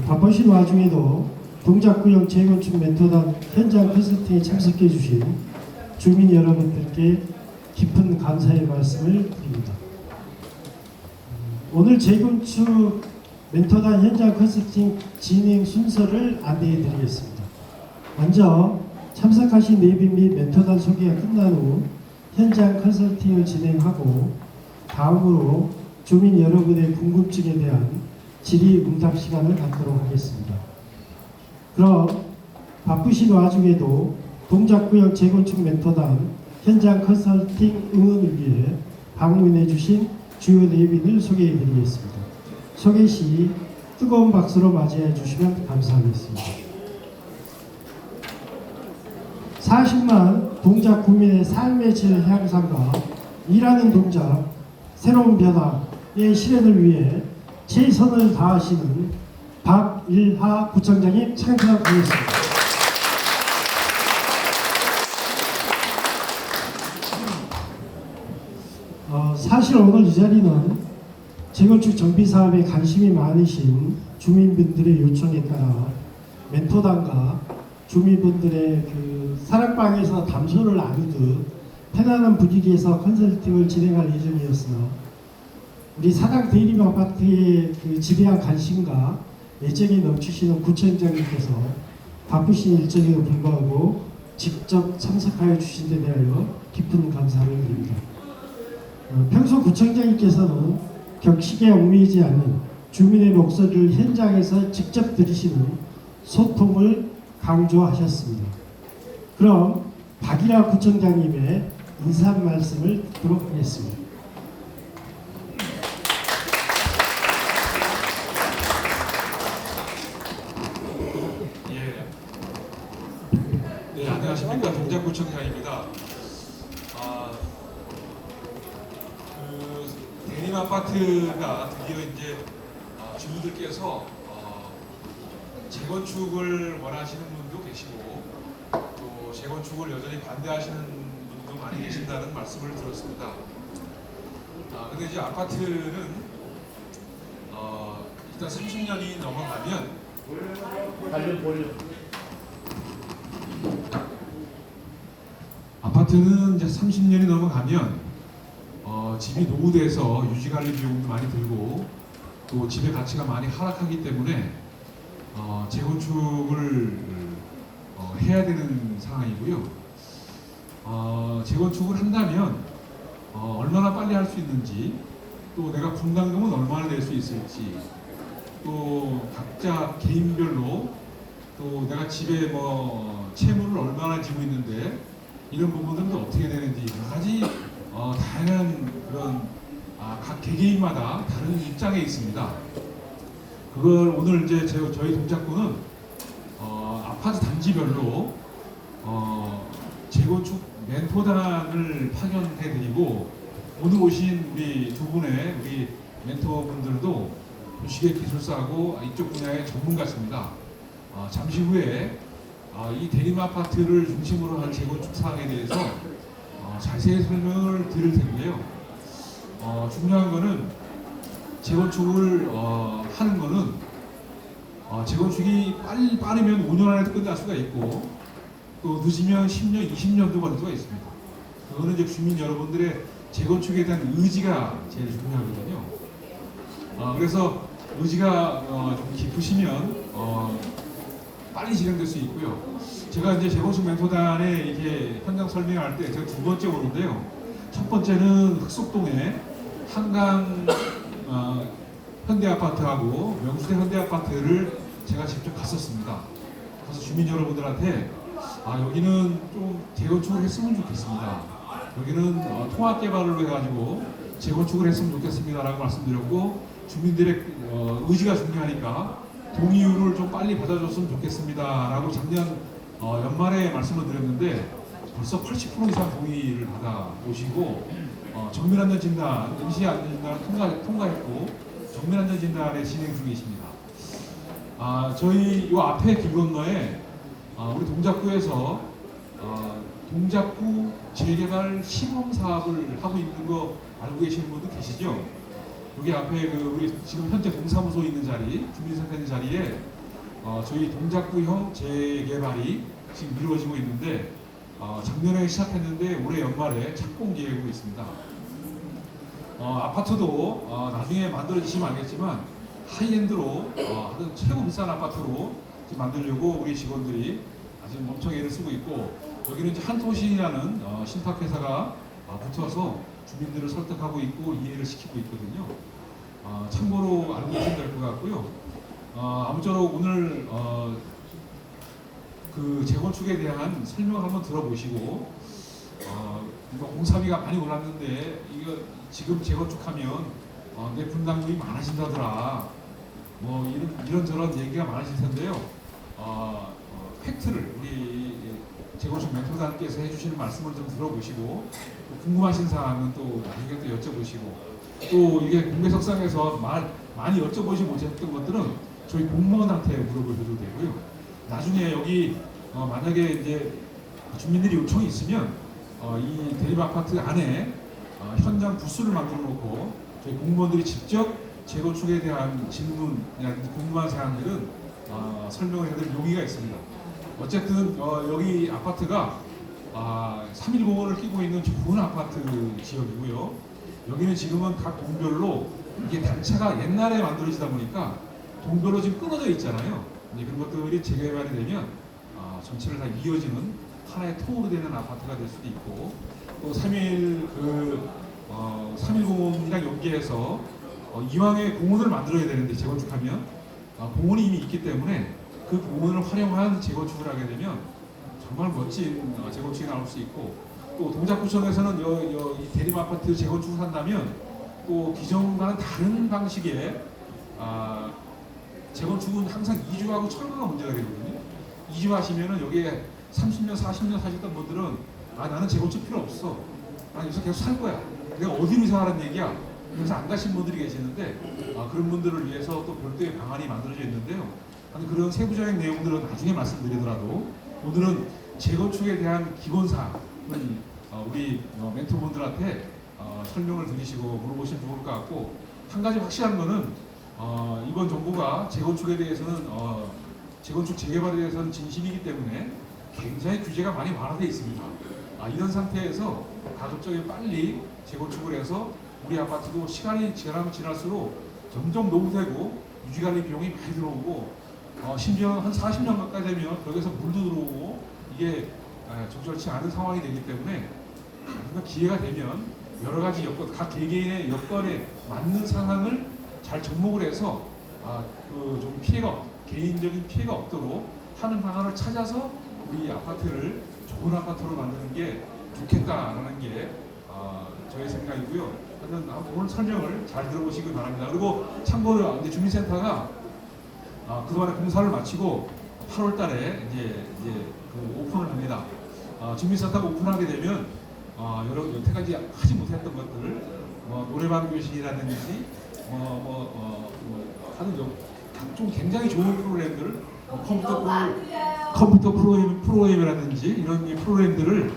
바쁘신 와중에도 동작구역 재건축 멘토단 현장 컨설팅에 참석해 주신 주민 여러분들께 깊은 감사의 말씀을 드립니다. 오늘 재건축 멘토단 현장 컨설팅 진행 순서를 안내해 드리겠습니다. 먼저 참석하신 내빈 및 멘토단 소개가 끝난 후 현장 컨설팅을 진행하고, 다음으로 주민 여러분의 궁금증에 대한 질의응답 시간을 갖도록 하겠습니다. 그럼 바쁘신 와중에도 동작구역 재건축 멘토단 현장 컨설팅 응원을 위해 방문해 주신 주요 내빈을 소개해 드리겠습니다. 소개 시 뜨거운 박수로 맞이해 주시면 감사하겠습니다. 40만 동작 구민의 삶의 질 향상과 일하는 동작 새로운 변화의 실현을 위해 최선을 다하시는 박일하 구청장님 참석하겠습니다. 사실 오늘 이 자리는 재건축 정비 사업에 관심이 많으신 주민분들의 요청에 따라 멘토단과 주민분들의 그 사랑방에서 담소를 나누듯 편안한 분위기에서 컨설팅을 진행할 예정이었으나, 우리 사당 대림 아파트의 그 지대한 관심과 애정이 넘치시는 구청장님께서 바쁘신 일정에도 불구하고 직접 참석하여 주신 데 대하여 깊은 감사를 드립니다. 평소 구청장님께서는 격식에 얽매이지 않는 주민의 목소리를 현장에서 직접 들으시는 소통을 강조하셨습니다. 그럼 박일하 구청장님의 인사 말씀을 듣도록 하겠습니다. 네, 안녕하십니까. 동작구청장입니다. 대림 아파트가 드디어 이제 주민들께서 재건축을 원하시는 분도 계시고, 또 재건축을 여전히 반대하시는 분도 많이 계신다는 말씀을 들었습니다. 근데 이제 아파트는 일단 30년이 넘어가면 아파트는 이제 30년이 넘어가면 집이 노후돼서 유지관리 비용도 많이 들고, 또 집의 가치가 많이 하락하기 때문에 재건축을 해야 되는 상황이고요. 재건축을 한다면 얼마나 빨리 할 수 있는지, 또 내가 분담금은 얼마나 낼 수 있을지, 또 각자 개인별로 또 내가 집에 뭐 채무를 얼마나 지고 있는데 이런 부분들도 어떻게 되는지, 여러 가지 다양한 그런 각 개개인마다 다른 입장에 있습니다. 그걸 오늘 이제 저희 동작구는 아파트 단지별로 재건축 멘토단을 파견해드리고, 오늘 오신 우리 두 분의 우리 멘토분들도 주식의 기술사하고 이쪽 분야의 전문가십니다. 잠시 후에 이 대림 아파트를 중심으로 한 재건축 사항에 대해서 자세히 설명을 드릴 텐데요. 중요한 거는 재건축을 하는 거는 재건축이 빠르면 5년 안에 끝날 수가 있고, 또 늦으면 10년, 20년도 걸릴 수가 있습니다. 그거는 이제 주민 여러분들의 재건축에 대한 의지가 제일 중요하거든요. 그래서 의지가 좀 깊으시면 빨리 진행될 수 있고요. 제가 이제 재건축 멘토단에 이렇게 현장 설명할 때 제가 두 번째 오는데요. 첫 번째는 흑석동에 한강 현대아파트하고 명수대 현대아파트를 제가 직접 갔었습니다. 그래서 주민 여러분들한테 여기는 좀 재건축을 했으면 좋겠습니다. 여기는 통합개발을 해가지고 재건축을 했으면 좋겠습니다라고 말씀드렸고, 주민들의 의지가 중요하니까 동의율을 좀 빨리 받아줬으면 좋겠습니다라고 작년 연말에 말씀을 드렸는데, 벌써 80% 이상 동의를 받아오시고 정밀안전 진단, 임시 안전 진단을 통과했고 정밀안전 진단에 진행 중이십니다. 저희 이 앞에 길 건너에 우리 동작구에서 동작구 재개발 시범 사업을 하고 있는 거 알고 계시는 분도 계시죠? 여기 앞에 그 우리 지금 현재 동사무소 있는 자리, 주민센터 있는 자리에 저희 동작구형 재개발이 지금 이루어지고 있는데 작년에 시작했는데 올해 연말에 착공 계획으로 있습니다. 아파트도 나중에 만들어지시면 알겠지만 하이엔드로 아주 최고 비싼 아파트로 지금 만들려고 우리 직원들이 지금 엄청 애를 쓰고 있고, 여기는 이제 한토신이라는 신탁회사가 붙어서 주민들을 설득하고 있고 이해를 시키고 있거든요. 참고로 알고 계시면 될 것 같고요. 아무쪼록 오늘 그 재건축에 대한 설명을 한번 들어보시고, 공사비가 많이 올랐는데 이거 지금 재건축하면 내 분담금이 많아진다더라, 뭐 이런저런 얘기가 많으실 텐데요. 팩트를 우리 재건축 멘토단께서 해주시는 말씀을 좀 들어보시고, 또 궁금하신 사항은 또 나중에 또 여쭤보시고, 또 이게 공개석상에서 많이 여쭤보지 못했던 것들은 저희 공무원한테 물어보셔도 되고요. 나중에 여기 만약에 이제 주민들이 요청이 있으면 이 대립 아파트 안에 현장 부스를 만들어 놓고 저희 공무원들이 직접 재건축에 대한 질문, 궁금한 사항들은 설명을 해드릴 용의가 있습니다. 어쨌든 여기 아파트가 3.1공원을 끼고 있는 좋은 아파트 지역이고요. 여기는 지금은 각 동별로 이게 단차가 옛날에 만들어지다 보니까 동별로 지금 끊어져 있잖아요. 이제 그런 것들이 재개발이 되면 전체를 다 이어지는 하나의 통으로 되는 아파트가 될 수도 있고, 또 3.1공원이랑 연계해서 이왕에 공원을 만들어야 되는데 재건축하면 공원이 이미 있기 때문에 그 공원을 활용한 재건축을 하게 되면 정말 멋진 재건축이 나올 수 있고, 또 동작구청에서는 이 대립 아파트 재건축을 한다면 또 기존과는 다른 방식의 재건축은 항상 이주하고 철거가 문제가 되거든요. 이주하시면은 여기에 30년, 40년 사셨던 분들은 나는 재건축 필요 없어, 나 여기서 계속 살 거야, 내가 어디로 이사 가라는 얘기야, 그래서 안 가신 분들이 계시는데 그런 분들을 위해서 또 별도의 방안이 만들어져 있는데요. 그런 세부적인 내용들은 나중에 말씀드리더라도 오늘은 재건축에 대한 기본사항을 우리 멘토분들한테 설명을 드리시고 물어보시면 좋을 것 같고, 한 가지 확실한 거는 이번 정부가 재건축에 대해서는 재건축 재개발에 대해서는 진심이기 때문에 굉장히 규제가 많이 완화되어 있습니다. 이런 상태에서 가급적이 빨리 재건축을 해서 우리 아파트도 시간이 지나면 지날수록 점점 노후되고 유지관리 비용이 많이 들어오고, 심지어 한 40년 가까이 되면 벽에서 물도 들어오고 이게 적절치 않은 상황이 되기 때문에 기회가 되면 여러 가지 여건, 각 개개인의 여건에 맞는 상황을 잘 접목을 해서 좀 개인적인 피해가 없도록 하는 방안을 찾아서 우리 아파트를 좋은 아파트로 만드는 게 좋겠다라는 게 저의 생각이고요. 하여튼 오늘 설명을 잘 들어보시기 바랍니다. 그리고 참고로 이제 주민센터가 그동안에 공사를 마치고 8월달에 이제 그 오픈을 합니다. 주민센터가 오픈하게 되면 여태까지 하지 못했던 것들, 노래방 교실이라든지 하는 각종 굉장히 좋은 프로그램들, 컴퓨터 프로그램이라든지 이런 프로그램들을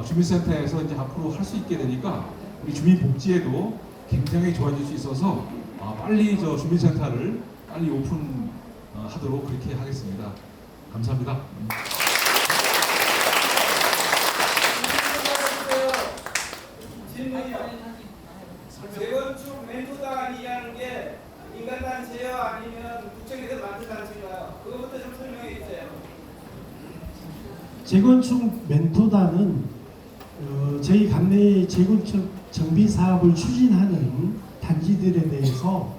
주민센터에서 이제 앞으로 할 수 있게 되니까 우리 주민 복지에도 굉장히 좋아질 수 있어서 빨리 주민센터를 빨리 오픈하도록 그렇게 하겠습니다. 감사합니다. 재건축 멘토단이라는 게 인간단체요 아니면 구청에서 만든 단체인가요? 그것부터 좀 설명해 주세요. 재건축 멘토단은 저희 관내의 재건축 정비 사업을 추진하는 단지들에 대해서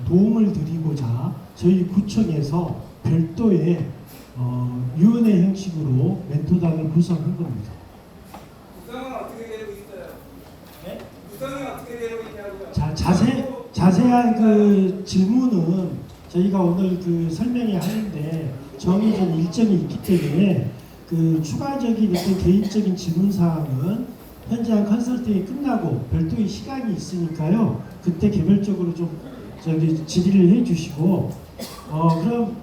도움을 드리고자 저희 구청에서 별도의 위원회 형식으로 멘토단을 구성한 겁니다. 구성은 어떻게 되고 있어요? 네? 구성이 어떻게 되고 있냐고요? 자세한 그 질문은 저희가 오늘 그 설명회 하는데 정해진 일정이 있기 때문에 그 추가적인 어떤 개인적인 질문 사항은 현장 컨설팅이 끝나고 별도의 시간이 있으니까요. 그때 개별적으로 좀 질의를 해주시고 그럼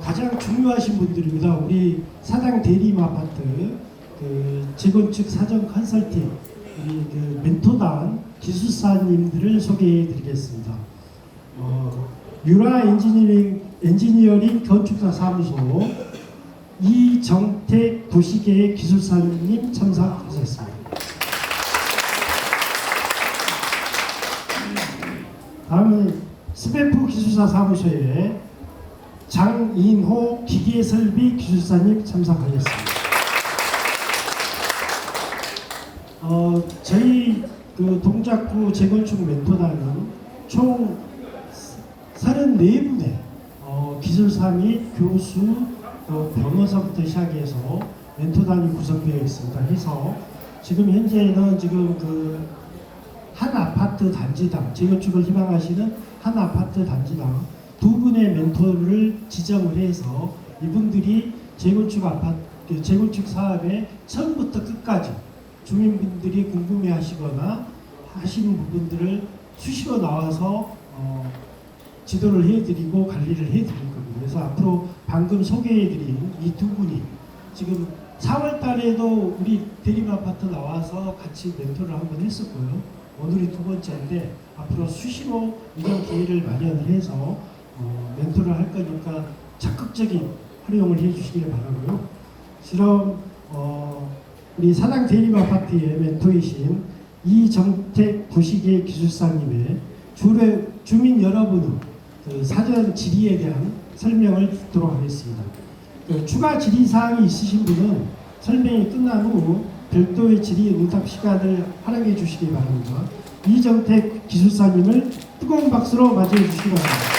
가장 중요하신 분들입니다. 우리 사당 대림 아파트 그 재건축 사전 컨설팅 우리 그 멘토단 기술사님들을 소개해드리겠습니다. 유라 엔지니어링 건축사 사무소 이정택 도시계획 기술사님 참석하셨습니다. 다음은 스베프 기술사 사무소에 장인호 기계설비 기술사님 참석하셨습니다. 저희 그 동작구 재건축 멘토단은 총 34분의 기술사 및 교수, 변호사부터 시작해서 멘토단이 구성되어 있습니다. 해서 지금 현재는 지금 그 한 아파트 단지당 재건축을 희망하시는 한 아파트 단지당 두 분의 멘토를 지정을 해서 이분들이 재건축 사업의 처음부터 끝까지 주민분들이 궁금해하시거나 하시는 부분들을 수시로 나와서 지도를 해드리고 관리를 해드릴 겁니다. 그래서 앞으로 방금 소개해드린 이 두 분이 지금 4월 달에도 우리 대림아파트 나와서 같이 멘토를 한번 했었고요. 오늘이 두 번째인데 앞으로 수시로 이런 기회를 마련을 해서 멘토를 할 거니까 적극적인 활용을 해주시길 바라고요. 실험 우리 사당 대림아파트의 멘토이신 이정택 도시계획 기술사님의 주민 여러분의 그 사전 질의에 대한 설명을 듣도록 하겠습니다. 추가 질의사항이 있으신 분은 설명이 끝난 후 별도의 질의 응답 시간을 활용해 주시기 바랍니다. 이정택 기술사님을 뜨거운 박수로 맞이해 주시기 바랍니다.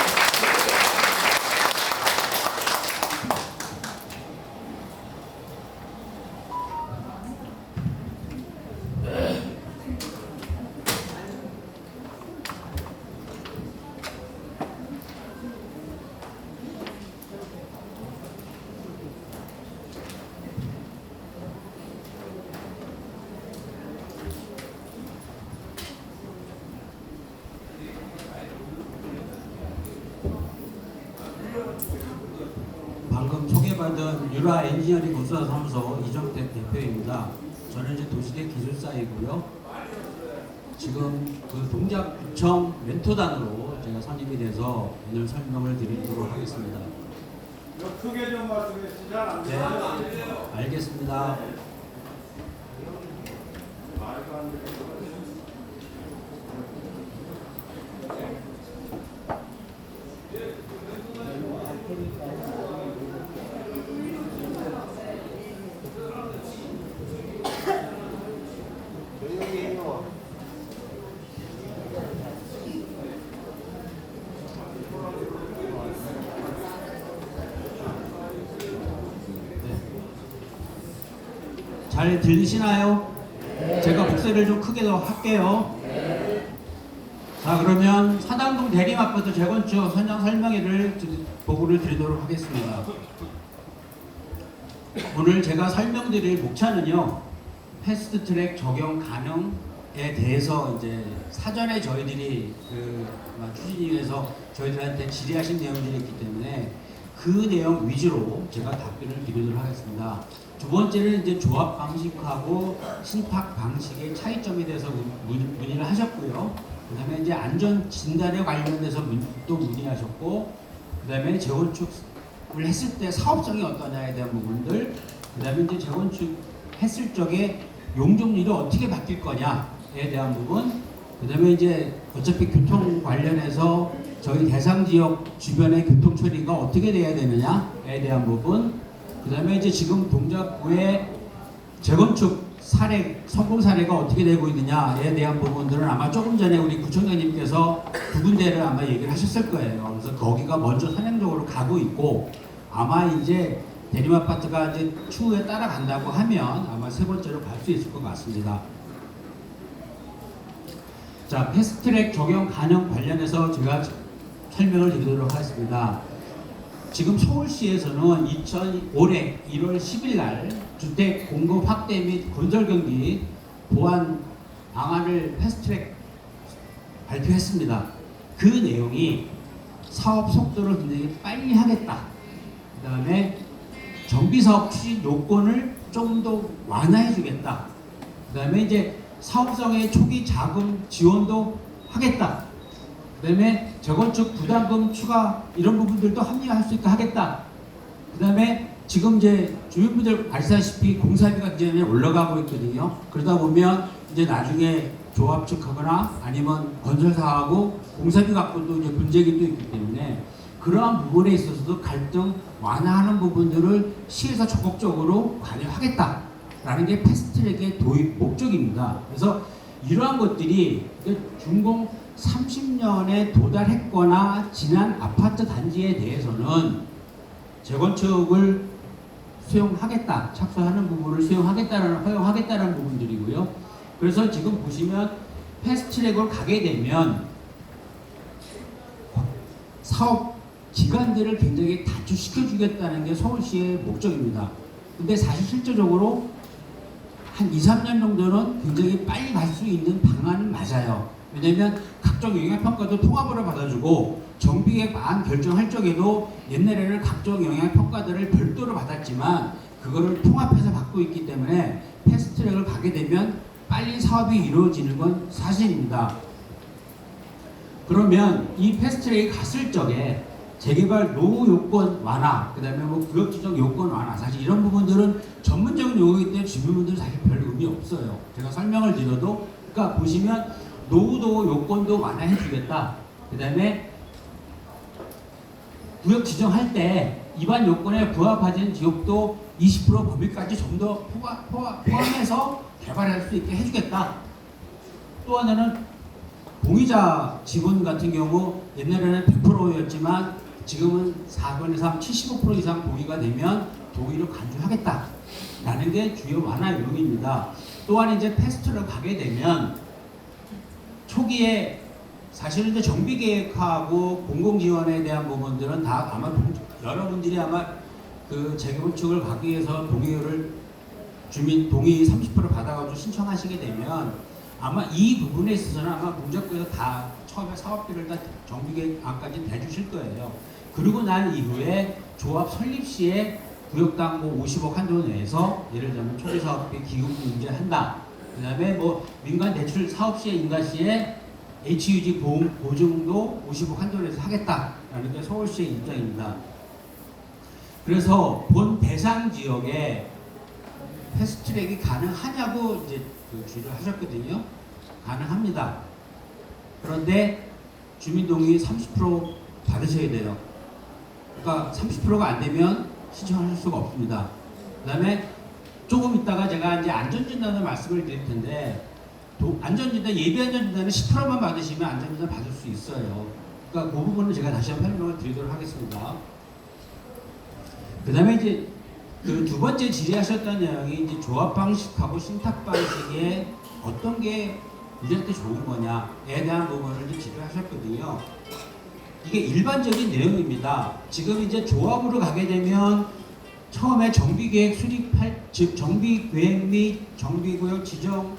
방금 소개받은 유라 엔지니어링 건설사 사무소 이정택 대표입니다. 저는 이제 도시계 기술사이고요. 지금 그 동작구청 멘토단으로 제가 선임이 돼서 오늘 설명을 드리도록 하겠습니다. 크게 좀 말씀해 주시면 네, 알겠습니다. 잘 들리시나요? 제가 목소리를 좀 크게 더 할게요. 자, 그러면 사당동 대림아파트 재건축 현장 설명회를 보고를 드리도록 하겠습니다. 오늘 제가 설명드릴 목차는요, 패스트트랙 적용 가능에 대해서 이제 사전에 저희들이 추진위에서 저희들한테 질의하신 내용들이 있기 때문에 그 내용 위주로 제가 답변을 드리도록 하겠습니다. 두 번째는 이제 조합 방식하고 신탁 방식의 차이점에 대해서 문의를 하셨고요. 그 다음에 이제 안전 진단에 관련돼서 또 문의하셨고, 그 다음에 재건축을 했을 때 사업성이 어떠냐에 대한 부분들, 그 다음에 이제 재건축 했을 적에 용적률이 어떻게 바뀔 거냐에 대한 부분, 그 다음에 이제 어차피 교통 관련해서 저희 대상 지역 주변의 교통 처리가 어떻게 돼야 되느냐에 대한 부분, 그 다음에 이제 지금 동작구의 재건축 사례, 성공 사례가 어떻게 되고 있느냐에 대한 부분들은 아마 조금 전에 우리 구청장님께서 두 군데를 아마 얘기를 하셨을 거예요. 그래서 거기가 먼저 선행적으로 가고 있고, 아마 이제 대림아파트가 이제 추후에 따라간다고 하면 아마 세 번째로 갈 수 있을 것 같습니다. 자, 패스트트랙 적용 가능 관련해서 제가 설명을 드리도록 하겠습니다. 지금 서울시에서는 올해 1월 10일 날 주택 공급 확대 및 건설 경기 보완 방안을 패스트트랙 발표했습니다. 그 내용이 사업 속도를 굉장히 빨리 하겠다. 그 다음에 정비사업 추진 요건을 좀 더 완화해 주겠다. 그 다음에 이제 사업성의 초기 자금 지원도 하겠다. 그다음에 재건축 부담금 추가 이런 부분들도 합리화할 수 있게 하겠다. 그다음에 지금 이제 주민분들 아시다시피 공사비가 굉장히 올라가고 있거든요. 그러다 보면 이제 나중에 조합 측하거나 아니면 건설사하고 공사비 갖고도 이제 분쟁이 또 있기 때문에 그러한 부분에 있어서도 갈등 완화하는 부분들을 시에서 적극적으로 관여하겠다라는 게 패스트트랙의 도입 목적입니다. 그래서 이러한 것들이 준공 30년에 도달했거나 지난 아파트 단지에 대해서는 재건축을 수용하겠다, 착수하는 부분을 허용하겠다는 부분들이고요. 그래서 지금 보시면 패스트트랙을 가게 되면 사업 기간들을 굉장히 단축시켜 주겠다는 게 서울시의 목적입니다. 근데 사실 실제적으로 한 2, 3년 정도는 굉장히 빨리 갈 수 있는 방안은 맞아요. 왜냐면 각종 영향평가도 통합으로 받아주고 정비계획 안 결정할 적에도 옛날에는 각종 영향평가들을 별도로 받았지만 그거를 통합해서 받고 있기 때문에 패스트트랙을 가게 되면 빨리 사업이 이루어지는 건 사실입니다. 그러면 이 패스트트랙이 갔을 적에 재개발 노후 요건 완화, 그 다음에 뭐 구역 지정 요건 완화, 사실 이런 부분들은 전문적인 용어이기 때문에 주민분들 사실 별 의미 없어요. 제가 설명을 드려도, 그러니까 보시면 노후도 요건도 완화해 주겠다. 그 다음에 구역 지정할 때 입안 요건에 부합하는 지역도 20% 범위까지 좀 더 포함해서 개발할 수 있게 해주겠다. 또 하나는 공유자 지분 같은 경우 옛날에는 100%였지만 지금은 4분의 3, 75% 이상 동의가 되면 동의를 간주하겠다라는 게 주요 완화 요인입니다. 또한 이제 패스트로 가게 되면 초기에 사실은 이제 정비 계획하고 공공 지원에 대한 부분들은 다 아마 여러분들이 아마 그 재건축을 가기 위해서 주민 동의 30% 받아가지고 신청하시게 되면 아마 이 부분에 있어서는 아마 공작부에서 다 처음에 사업비를 다 정비계획안까지 내주실 거예요. 그리고 난 이후에 조합 설립 시에 구역당 뭐 50억 한도 내에서 예를 들면 초기 사업비 기금을 인제한다. 그 다음에 뭐 민간 대출 사업 시에 인가 시에 HUG 보증도 50억 한도 내에서 하겠다라는 게 서울시의 입장입니다. 그래서 본 대상 지역에 패스트트랙이 가능하냐고 이제 질의를 하셨거든요. 가능합니다. 그런데 주민동의 30% 받으셔야 돼요. 그러니까 30%가 안 되면 신청하실 수가 없습니다. 그 다음에 조금 있다가 제가 이제 안전진단을 말씀을 드릴 텐데 안전진단, 예비안전진단은 10%만 받으시면 안전진단 받을 수 있어요. 그러니까 그 부분은 제가 다시 한번 설명을 드리도록 하겠습니다. 그 다음에 이제 그 두 번째 질의하셨던 내용이 이제 조합 방식하고 신탁 방식에 어떤 게 우리한테 좋은 거냐에 대한 부분을 이제 질의하셨거든요. 이게 일반적인 내용입니다. 지금 이제 조합으로 가게 되면 처음에 정비계획 수립할, 즉 정비계획 및 정비구역 지정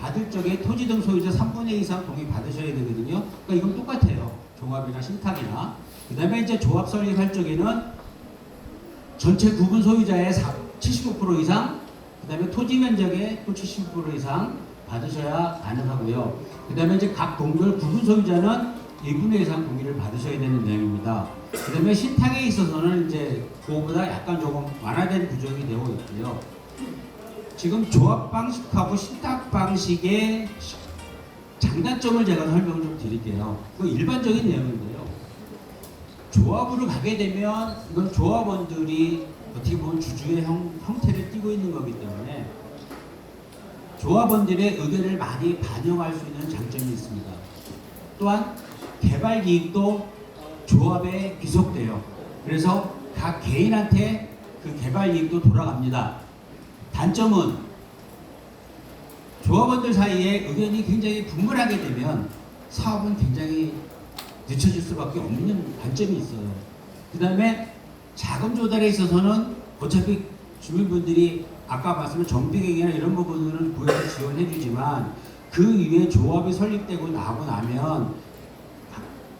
받을 적에 토지 등 소유자 3분의 2 이상 동의 받으셔야 되거든요. 그러니까 이건 똑같아요. 종합이나 신탁이나. 그 다음에 이제 조합 설립할 적에는 전체 구분 소유자의 75% 이상, 그 다음에 토지 면적의 또 70% 이상 받으셔야 가능하고요. 그 다음에 이제 각 동별 구분 소유자는 2분의 2 이상 동의를 받으셔야 되는 내용입니다. 그 다음에 신탁에 있어서는 이제 그거보다 약간 조금 완화된 구조이 되어 있고요. 지금 조합 방식하고 신탁 방식의 장단점을 제가 설명을 좀 드릴게요. 그 일반적인 내용인데요. 조합으로 가게 되면 이건 조합원들이 어떻게 보면 주주의 형태를 띠고 있는 거기 때문에 조합원들의 의견을 많이 반영할 수 있는 장점이 있습니다. 또한 개발 이익도 조합에 귀속돼요. 그래서 각 개인한테 그 개발 이익도 돌아갑니다. 단점은 조합원들 사이에 의견이 굉장히 분분하게 되면 사업은 굉장히 늦춰질 수밖에 없는 단점이 있어요. 그 다음에 자금 조달에 있어서는 어차피 주민분들이 아까 말씀드린 정비계획이나 이런 부분들은 구에서 지원해 주지만 그 이후에 조합이 설립되고 나고 나면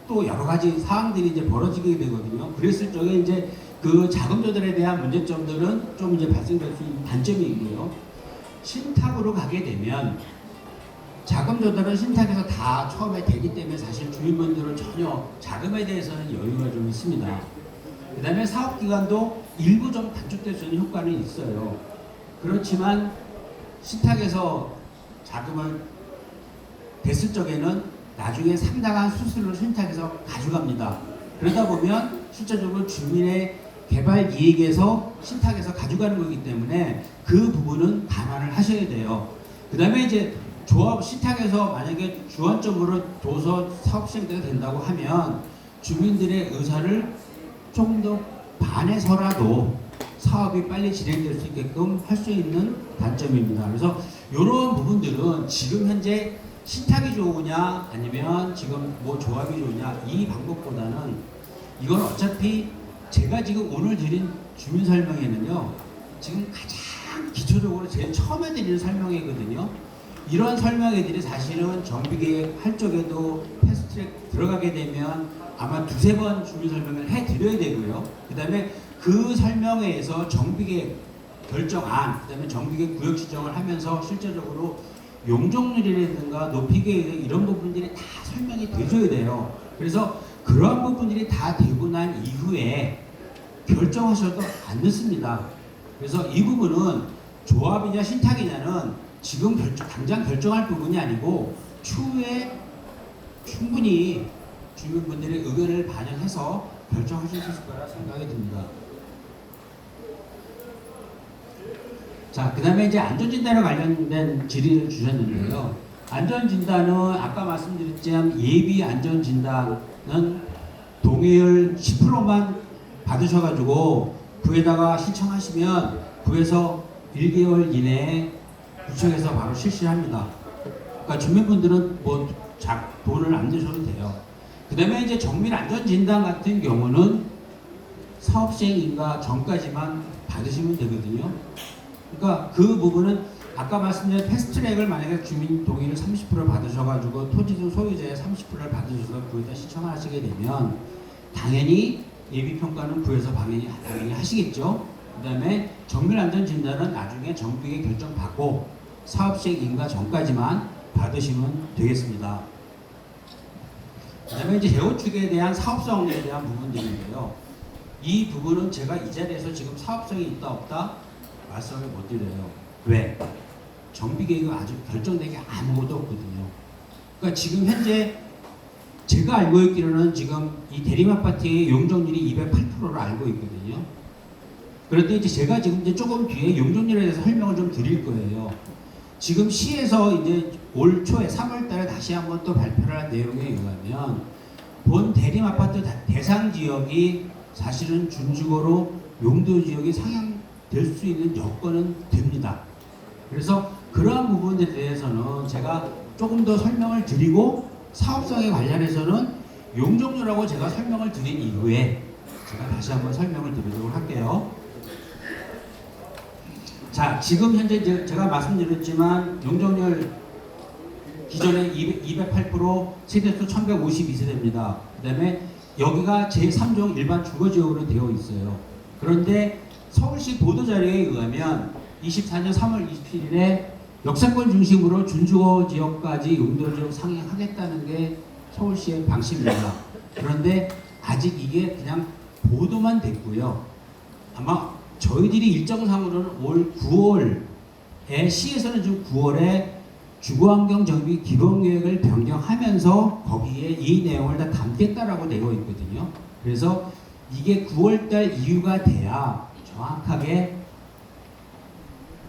또 여러 가지 사항들이 이제 벌어지게 되거든요. 그랬을 적에 이제 그 자금 조달에 대한 문제점들은 좀 이제 발생될 수 있는 단점이 있고요. 신탁으로 가게 되면 자금 조달은 신탁에서 다 처음에 되기 때문에 사실 주민분들은 전혀 자금에 대해서는 여유가 좀 있습니다. 그 다음에 사업기간도 일부 좀 단축될 수 있는 효과는 있어요. 그렇지만 신탁에서 자금을 됐을 적에는 나중에 상당한 수수료를 신탁에서 가져갑니다. 그러다 보면 실제적으로 주민의 개발 이익에서 신탁에서 가져가는 거기 때문에 그 부분은 감안을 하셔야 돼요. 그 다음에 이제 조합 신탁에서 만약에 주안점으로 둬서 사업 시행되게 된다고 하면 주민들의 의사를 좀 더 반해서라도 사업이 빨리 진행될 수 있게끔 할 수 있는 단점입니다. 그래서 이런 부분들은 지금 현재 신탁이 좋으냐 아니면 지금 뭐 조합이 좋으냐 이 방법보다는 이건 어차피 제가 지금 오늘 드린 주민 설명회는요 지금 가장 기초적으로 제일 처음에 드리는 설명회거든요. 이런 설명회들이 사실은 정비계획 할 적에도 패스트트랙 들어가게 되면 아마 두세 번 주민 설명을 해드려야 되고요. 그 다음에 그 설명회에서 정비계획 결정안, 그 다음에 정비계획 구역 지정을 하면서 실제적으로 용적률이라든가 높이계획 이런 부분들이 다 설명이 돼줘야 돼요. 그래서 그러한 부분들이 다 되고 난 이후에 결정하셔도 안 늦습니다. 그래서 이 부분은 조합이냐 신탁이냐는 지금 당장 결정할 부분이 아니고 추후에 충분히 주민분들의 의견을 반영해서 결정하실 수 있을 거라 생각이 듭니다. 자, 그 다음에 이제 안전진단에 관련된 질의를 주셨는데요. 안전진단은 아까 말씀드렸지만 예비 안전진단은 동의율 10%만 받으셔가지고 구에다가 신청하시면 구에서 1개월 이내에 구청에서 바로 실시합니다. 그러니까 주민분들은 뭐 돈을 안 내셔도 돼요. 그 다음에 이제 정밀 안전진단 같은 경우는 사업 시행 인가 전까지만 받으시면 되거든요. 그러니까 그 부분은 아까 말씀드린 패스트트랙을 만약에 주민 동의를 30% 받으셔가지고 토지주 소유자의 30%를 받으셔서 구에다 신청하시게 되면 당연히 예비평가는 구에서 당연히 하시겠죠. 그 다음에 정밀안전진단은 나중에 정비계 결정 받고 사업시행 인가 전까지만 받으시면 되겠습니다. 그 다음에 이제 재건축에 대한 사업성에 대한 부분들인데요. 이 부분은 제가 이 자리에서 지금 사업성이 있다 없다 말씀을 못 드려요. 왜? 정비계획은 아직 결정된 게 아무것도 없거든요. 그러니까 지금 현재 제가 알고 있기로는 지금 이 대림아파트의 용적률이 208%를 알고 있거든요. 그런데 이제 제가 지금 이제 조금 뒤에 용적률에 대해서 설명을 좀 드릴 거예요. 지금 시에서 이제 올 초에 3월 달에 다시 한번 또 발표를 한 내용에 의하면 본 대림아파트 대상 지역이 사실은 준주거로 용도 지역이 상향될 수 있는 여건은 됩니다. 그래서 그러한 부분에 대해서는 제가 조금 더 설명을 드리고 사업성에 관련해서는 용적률하고 제가 설명을 드린 이후에 제가 다시 한번 설명을 드리도록 할게요. 자, 지금 현재 제가 말씀드렸지만 용적률 기존에 208% 세대수 1152세대입니다. 그 다음에 여기가 제3종 일반 주거지역으로 되어 있어요. 그런데 서울시 보도자료에 의하면 24년 3월 27일에 역세권 중심으로 준주거 지역까지 용도지역 상향하겠다는 게 서울시의 방침입니다. 그런데 아직 이게 그냥 보도만 됐고요. 아마 저희들이 일정상으로는 올 9월에 시에서는 지금 9월에 주거환경정비 기본계획을 변경하면서 거기에 이 내용을 다 담겠다라고 되어 있거든요. 그래서 이게 9월달 이후가 돼야 정확하게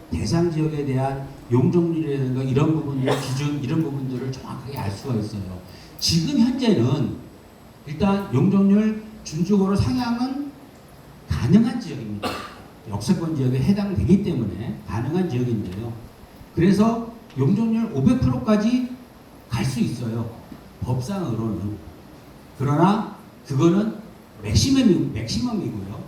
대상 지역에 대한 용적률이라든가 이런 부분들 기준 이런 부분들을 정확하게 알 수가 있어요. 지금 현재는 일단 용적률 준주거로 상향은 가능한 지역입니다. 역세권 지역에 해당되기 때문에 가능한 지역인데요. 그래서 용적률 500%까지 갈 수 있어요. 법상으로는. 그러나 그거는 맥시멈이고요.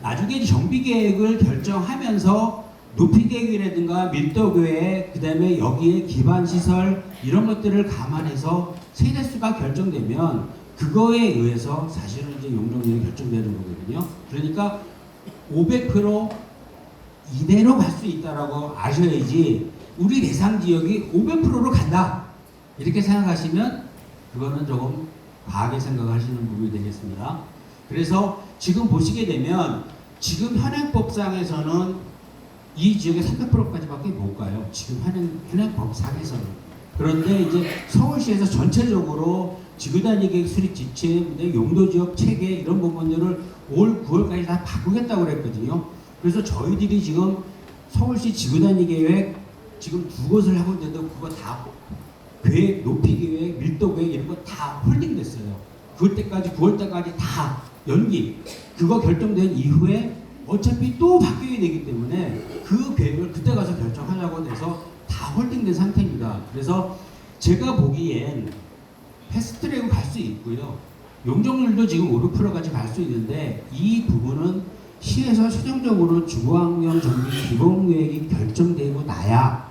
나중에 정비계획을 결정하면서 높이계획이라든가 밀도계획, 그 다음에 여기에 기반시설 이런 것들을 감안해서 세대수가 결정되면 그거에 의해서 사실은 이제 용적률이 결정되는 거거든요. 그러니까 500% 이대로 갈 수 있다라고 아셔야지 우리 대상 지역이 500%로 간다. 이렇게 생각하시면 그거는 조금 과하게 생각하시는 부분이 되겠습니다. 그래서 지금 보시게 되면 지금 현행법상에서는 이 지역의 300%까지밖에 못 가요. 지금 현행법상에서는. 그런데 이제 서울시에서 전체적으로 지구단위 계획 수립 지침, 용도 지역 체계 이런 부분들을 올 9월까지 다 바꾸겠다고 그랬거든요. 그래서 저희들이 지금 서울시 지구단위 계획 지금 두 곳을 하고 있는데 그거 다 계획, 높이 계획, 밀도 계획 이런 거 다 홀딩됐어요. 그때까지 9월 때까지 다 연기. 그거 결정된 이후에 어차피 또 바뀌어야 되기 때문에 그 계획을 그때 가서 결정하려고 해서 다 홀딩된 상태입니다. 그래서 제가 보기엔 패스트트랙으로 갈 수 있고요. 용적률도 지금 500%까지 갈 수 있는데 이 부분은 시에서 최종적으로 주거환경 정비 기본계획이 결정되고 나야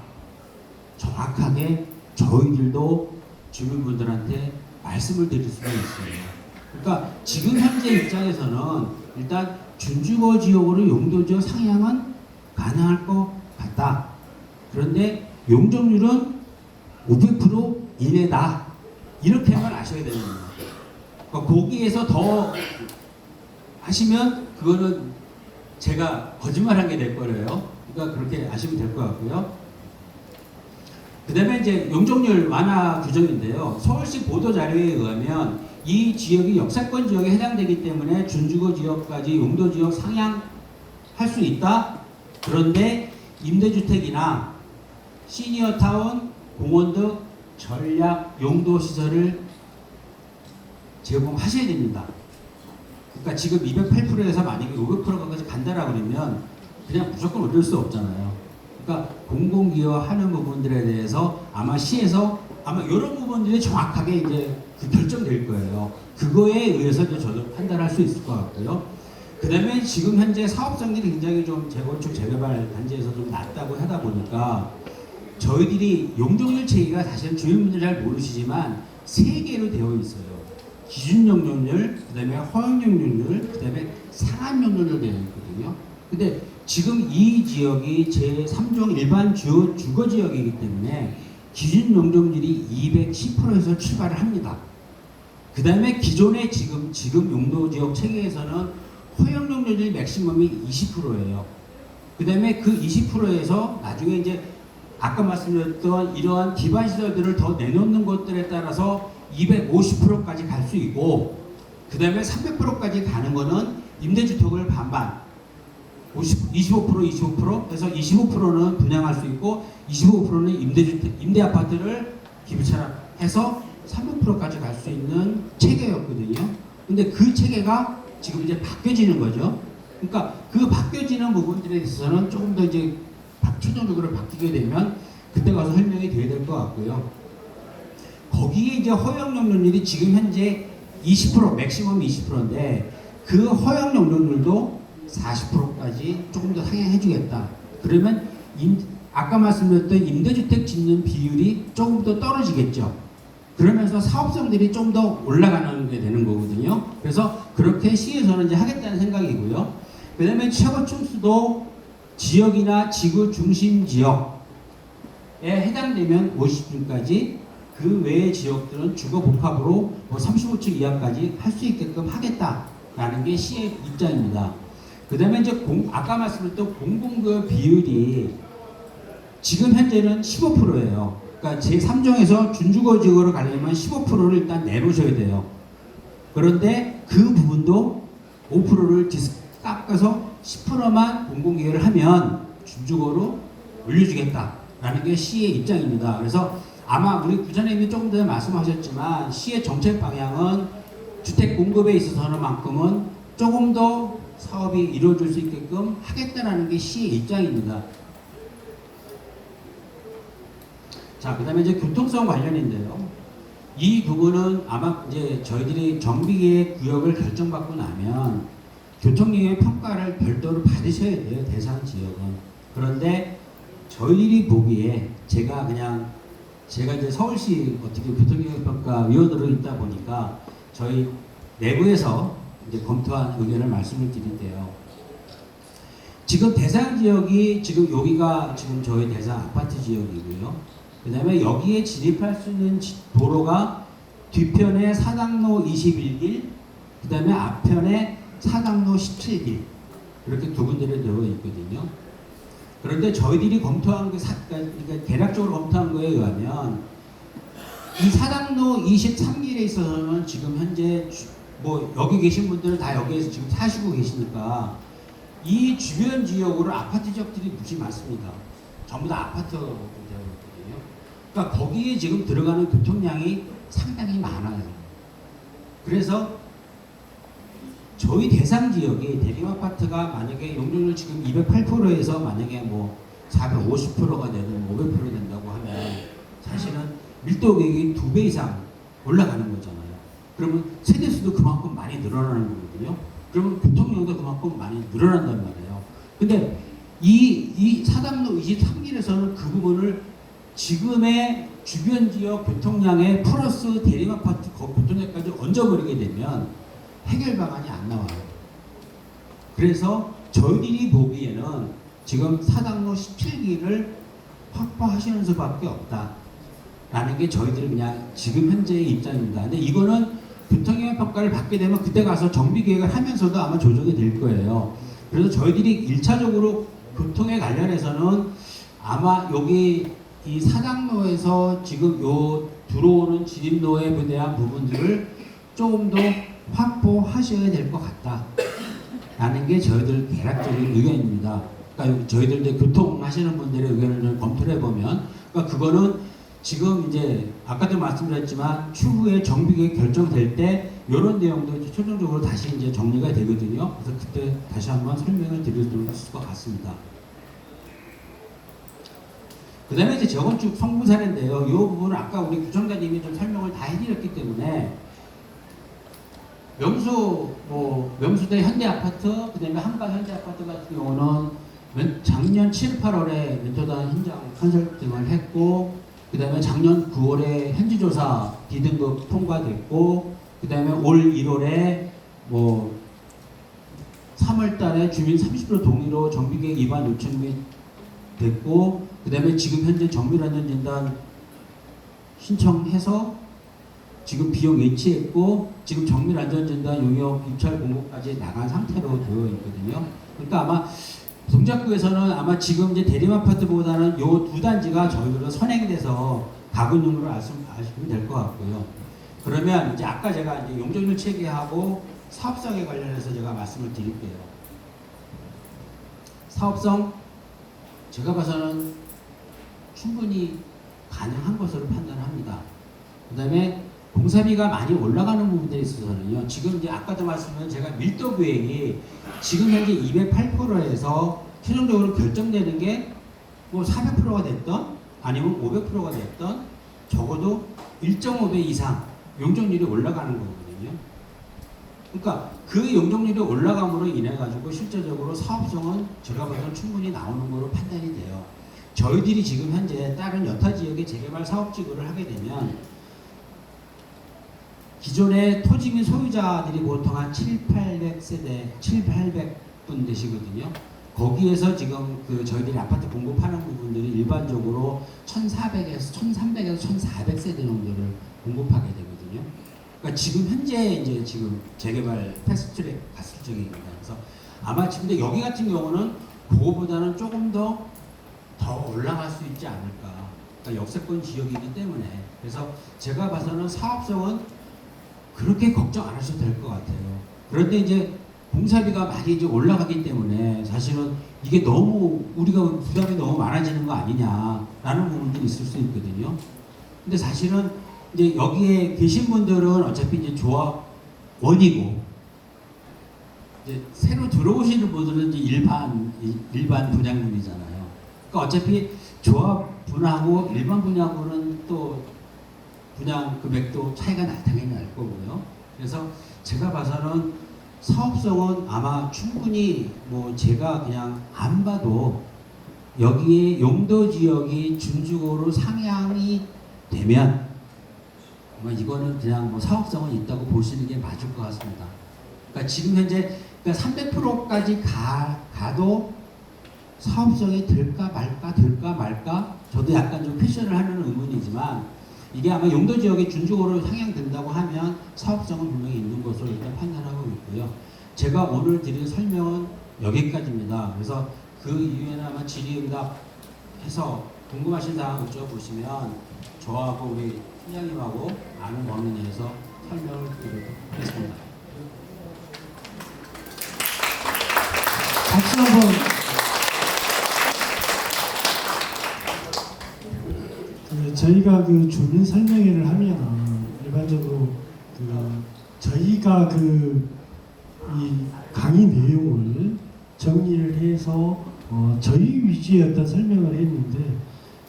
정확하게 저희들도 주민분들한테 말씀을 드릴 수가 있어요. 그러니까 지금 현재 입장에서는 일단 준주거 지역으로 용도 지역 상향은 가능할 것 같다. 그런데 용적률은 500% 이내다. 이렇게만 아셔야 됩니다. 그러니까 거기에서 더 하시면 그거는 제가 거짓말한 게 될 거예요. 그러니까 그렇게 아시면 될 것 같고요. 그 다음에 이제 용적률 완화 규정인데요. 서울시 보도 자료에 의하면 이 지역이 역세권 지역에 해당되기 때문에 준주거 지역까지 용도 지역 상향할 수 있다. 그런데 임대주택이나 시니어타운, 공원 등 전략 용도 시설을 제공하셔야 됩니다. 그러니까 지금 208%에서 만약에 500%까지 간다라고 그러면 그냥 무조건 올릴 수 없잖아요. 그러니까 공공기여 하는 부분들에 대해서 아마 시에서 아마 이런 부분들이 정확하게 이제 그 결정될 거예요. 그거에 의해서 이제 저도 판단할 수 있을 것 같고요. 그 다음에 지금 현재 사업성들이 굉장히 좀 재건축, 재개발 단지에서 좀 낮다고 하다 보니까 저희들이 용적률 체계가 사실은 주민분들 잘 모르시지만 세 개로 되어 있어요. 기준 용적률, 그 다음에 허용 용적률, 그 다음에 상한 용적률로 되어 있거든요. 근데 지금 이 지역이 제3종 일반 주거 지역이기 때문에 기준 용적률이 210%에서 출발을 합니다. 그 다음에 기존의 지금 용도 지역 체계에서는 허용 용적률 맥시멈이 20%예요. 그 다음에 그 20%에서 나중에 이제 아까 말씀드렸던 이러한 기반 시설들을 더 내놓는 것들에 따라서 250%까지 갈 수 있고, 그 다음에 300%까지 가는 거는 임대주택을 반반 25% 해서 25%는 분양할 수 있고 25%는 임대아파트를 기부차납해서 300%까지 갈 수 있는 체계였거든요. 근데 그 체계가 지금 이제 바뀌어지는 거죠. 그러니까 그 바뀌어지는 부분들에 있어서는 조금 더 이제 최종적으로 바뀌게 되면 그때 가서 설명이 돼야 될 것 같고요. 거기에 이제 허용 용적률이 지금 현재 20% 맥시멈 20%인데 그 허용 용적률도 40%까지 조금 더 상향해 주겠다. 그러면 아까 말씀드렸던 임대주택 짓는 비율이 조금 더 떨어지겠죠. 그러면서 사업성들이 좀 더 올라가는 게 되는 거거든요. 그래서 그렇게 시에서는 이제 하겠다는 생각이고요. 그 다음에 최고 층수도 지역이나 지구 중심 지역에 해당되면 50층까지, 그 외의 지역들은 주거 복합으로 35층 이하까지 할 수 있게끔 하겠다라는 게 시의 입장입니다. 그 다음에 이제 아까 말씀드렸던 공공구역 비율이 지금 현재는 15%예요. 그러니까 제3종에서 준주거 지역으로 가려면 15%를 일단 내놓으셔야 돼요. 그런데 그 부분도 5%를 깎아서 10%만 공공기여를 하면 준주거로 올려주겠다라는 게 시의 입장입니다. 그래서 아마 우리 부장님이 조금 전에 말씀하셨지만 시의 정책 방향은 주택 공급에 있어서는 만큼은 조금 더 사업이 이루어질 수 있게끔 하겠다라는 게 시의 입장입니다. 자, 그 다음에 이제 교통성 관련인데요. 이 부분은 아마 이제 저희들이 정비계획 구역을 결정받고 나면 교통영향 평가를 별도로 받으셔야 돼요, 대상 지역은. 그런데 저희들이 보기에 제가 이제 서울시 어떻게 교통영향 평가 위원으로 있다 보니까 저희 내부에서 이제 검토한 의견을 말씀을 드릴게요. 지금 대상 지역이 지금 여기가 지금 저희 대상 아파트 지역이고요. 그다음에 여기에 진입할 수 있는 도로가 뒤편에 사당로 21길, 그다음에 앞편에 사당로 17길 이렇게 두 군데로 되어 있거든요. 그런데 저희들이 검토한 그러니까 대략적으로 검토한 거에 의하면 이 사당로 23길에 있어서는 지금 현재 뭐 여기 계신 분들은 다 여기에서 지금 사시고 계시니까 이 주변 지역으로 아파트 지역들이 무지 많습니다. 전부 다 아파트로 되어 있거든요. 그러니까 거기에 지금 들어가는 교통량이 상당히 많아요. 그래서 저희 대상 지역이 대림아파트가 만약에 용적률 지금 208%에서 만약에 뭐 450%가 되든 500% 된다고 하면 사실은 밀도 계획이 2배 이상 올라가는 거잖아요. 그러면 세대수도 그만큼 많이 늘어나는 거거든요. 그러면 교통량도 그만큼 많이 늘어난단 말이에요. 근데 이 사당로 23길에서는 그 부분을 지금의 주변 지역 교통량에 플러스 대림아파트 교통량까지 얹어버리게 되면 해결 방안이 안 나와요. 그래서 저희들이 보기에는 지금 사당로 17길을 확보하시는 수밖에 없다라는 게 저희들 그냥 지금 현재의 입장입니다. 근데 이거는 교통영향 평가를 받게 되면 그때 가서 정비 계획을 하면서도 아마 조정이 될 거예요. 그래서 저희들이 1차적으로 교통에 관련해서는 아마 여기 이 사당로에서 지금 요 들어오는 진입로에 대한 부분들을 조금 더 확보하셔야 될 것 같다라는 게 저희들 대략적인 의견입니다. 그러니까 저희들 교통하시는 분들의 의견을 좀 검토를 해보면, 그러니까 그거는 지금 이제 아까도 말씀드렸지만 추후에 정비계획 결정될 때 이런 내용도 이제 최종적으로 다시 이제 정리가 되거든요. 그래서 그때 다시 한번 설명을 드릴 수 있을 것 같습니다. 그 다음에 이제 재건축 성분 사례인데요. 이 부분은 아까 우리 구청장님이 좀 설명을 다 해드렸기 때문에 명수대 현대아파트, 그 다음에 한강 현대아파트 같은 경우는 작년 7, 8월에 멘토단 현장 컨설팅을 했고, 그 다음에 작년 9월에 현지조사 D등급 통과됐고, 그 다음에 올 1월에 뭐 3월 달에 주민 30% 동의로 정비계획 위반 요청이 됐고, 그 다음에 지금 현재 정밀안전진단 신청해서 지금 비용 예치했고, 지금 정밀안전진단 용역 입찰 공고까지 나간 상태로 되어 있거든요. 그러니까 아마 동작구에서는 아마 지금 이제 대림아파트보다는 요 두 단지가 저희들은 선행돼서 가군용으로 아시면 될 것 같고요. 그러면 이제 아까 제가 이제 용적률 체계하고 사업성에 관련해서 제가 말씀을 드릴게요. 사업성 제가 봐서는 충분히 가능한 것으로 판단합니다. 그 다음에 공사비가 많이 올라가는 부분들에 있어서는요. 지금 이제 아까도 말씀드린 제가 밀도 계획이 지금 현재 208%에서 최종적으로 결정되는 게 뭐 400%가 됐던 아니면 500%가 됐던 적어도 1.5배 이상 용적률이 올라가는 거거든요. 그러니까 그 용적률이 올라감으로 인해 가지고 실제적으로 사업성은 제가 봐서는 충분히 나오는 거로 판단이 돼요. 저희들이 지금 현재 다른 여타 지역의 재개발 사업 지구를 하게 되면 기존의 토지 및 소유자들이 보통 한 700분 되시거든요. 거기에서 지금 그 저희들이 아파트 공급하는 부분들이 일반적으로 1,400에서 1,300에서 1,400세대 정도를 공급하게 되거든요. 그러니까 지금 현재 이제 지금 재개발 패스트트랙 갔을 적입니다. 그래서 아마 지금 여기 같은 경우는 그거보다는 조금 더 올라갈 수 있지 않을까. 그러니까 역세권 지역이기 때문에. 그래서 제가 봐서는 사업성은 그렇게 걱정 안 하셔도 될 것 같아요. 그런데 이제 공사비가 많이 이제 올라가기 때문에 사실은 이게 너무 우리가 부담이 너무 많아지는 거 아니냐라는 부분들이 있을 수 있거든요. 근데 사실은 이제 여기에 계신 분들은 어차피 이제 조합원이고 이제 새로 들어오시는 분들은 이제 일반 분양분이잖아요. 그러니까 어차피 조합분하고 일반 분양분은 또 분양 금액도 차이가 당연히 날 거고요. 그래서 제가 봐서는 사업성은 아마 충분히 뭐 제가 그냥 안 봐도 여기에 용도 지역이 준주거로 상향이 되면 아마 이거는 그냥 뭐 사업성은 있다고 보시는 게 맞을 것 같습니다. 그러니까 지금 현재 그러니까 300%까지 가도 사업성이 될까 말까 저도 약간 좀 퀘션을 하는 의문이지만 이게 아마 용도 지역에 준적으로 상향된다고 하면 사업성은 분명히 있는 것으로 일단 판단하고 있고요. 제가 오늘 드린 설명은 여기까지입니다. 그래서 그 이후에는 아마 질의응답해서 궁금하신 사항 여쭤보시면 저하고 우리 팀장님하고 아는 범위 내에서 설명을 드리도록 하겠습니다. 박수 한번. 저희가 그 주민 설명회를 하면 일반적으로 저희가 이 강의 내용을 정리를 해서 저희 위주의 어떤 설명을 했는데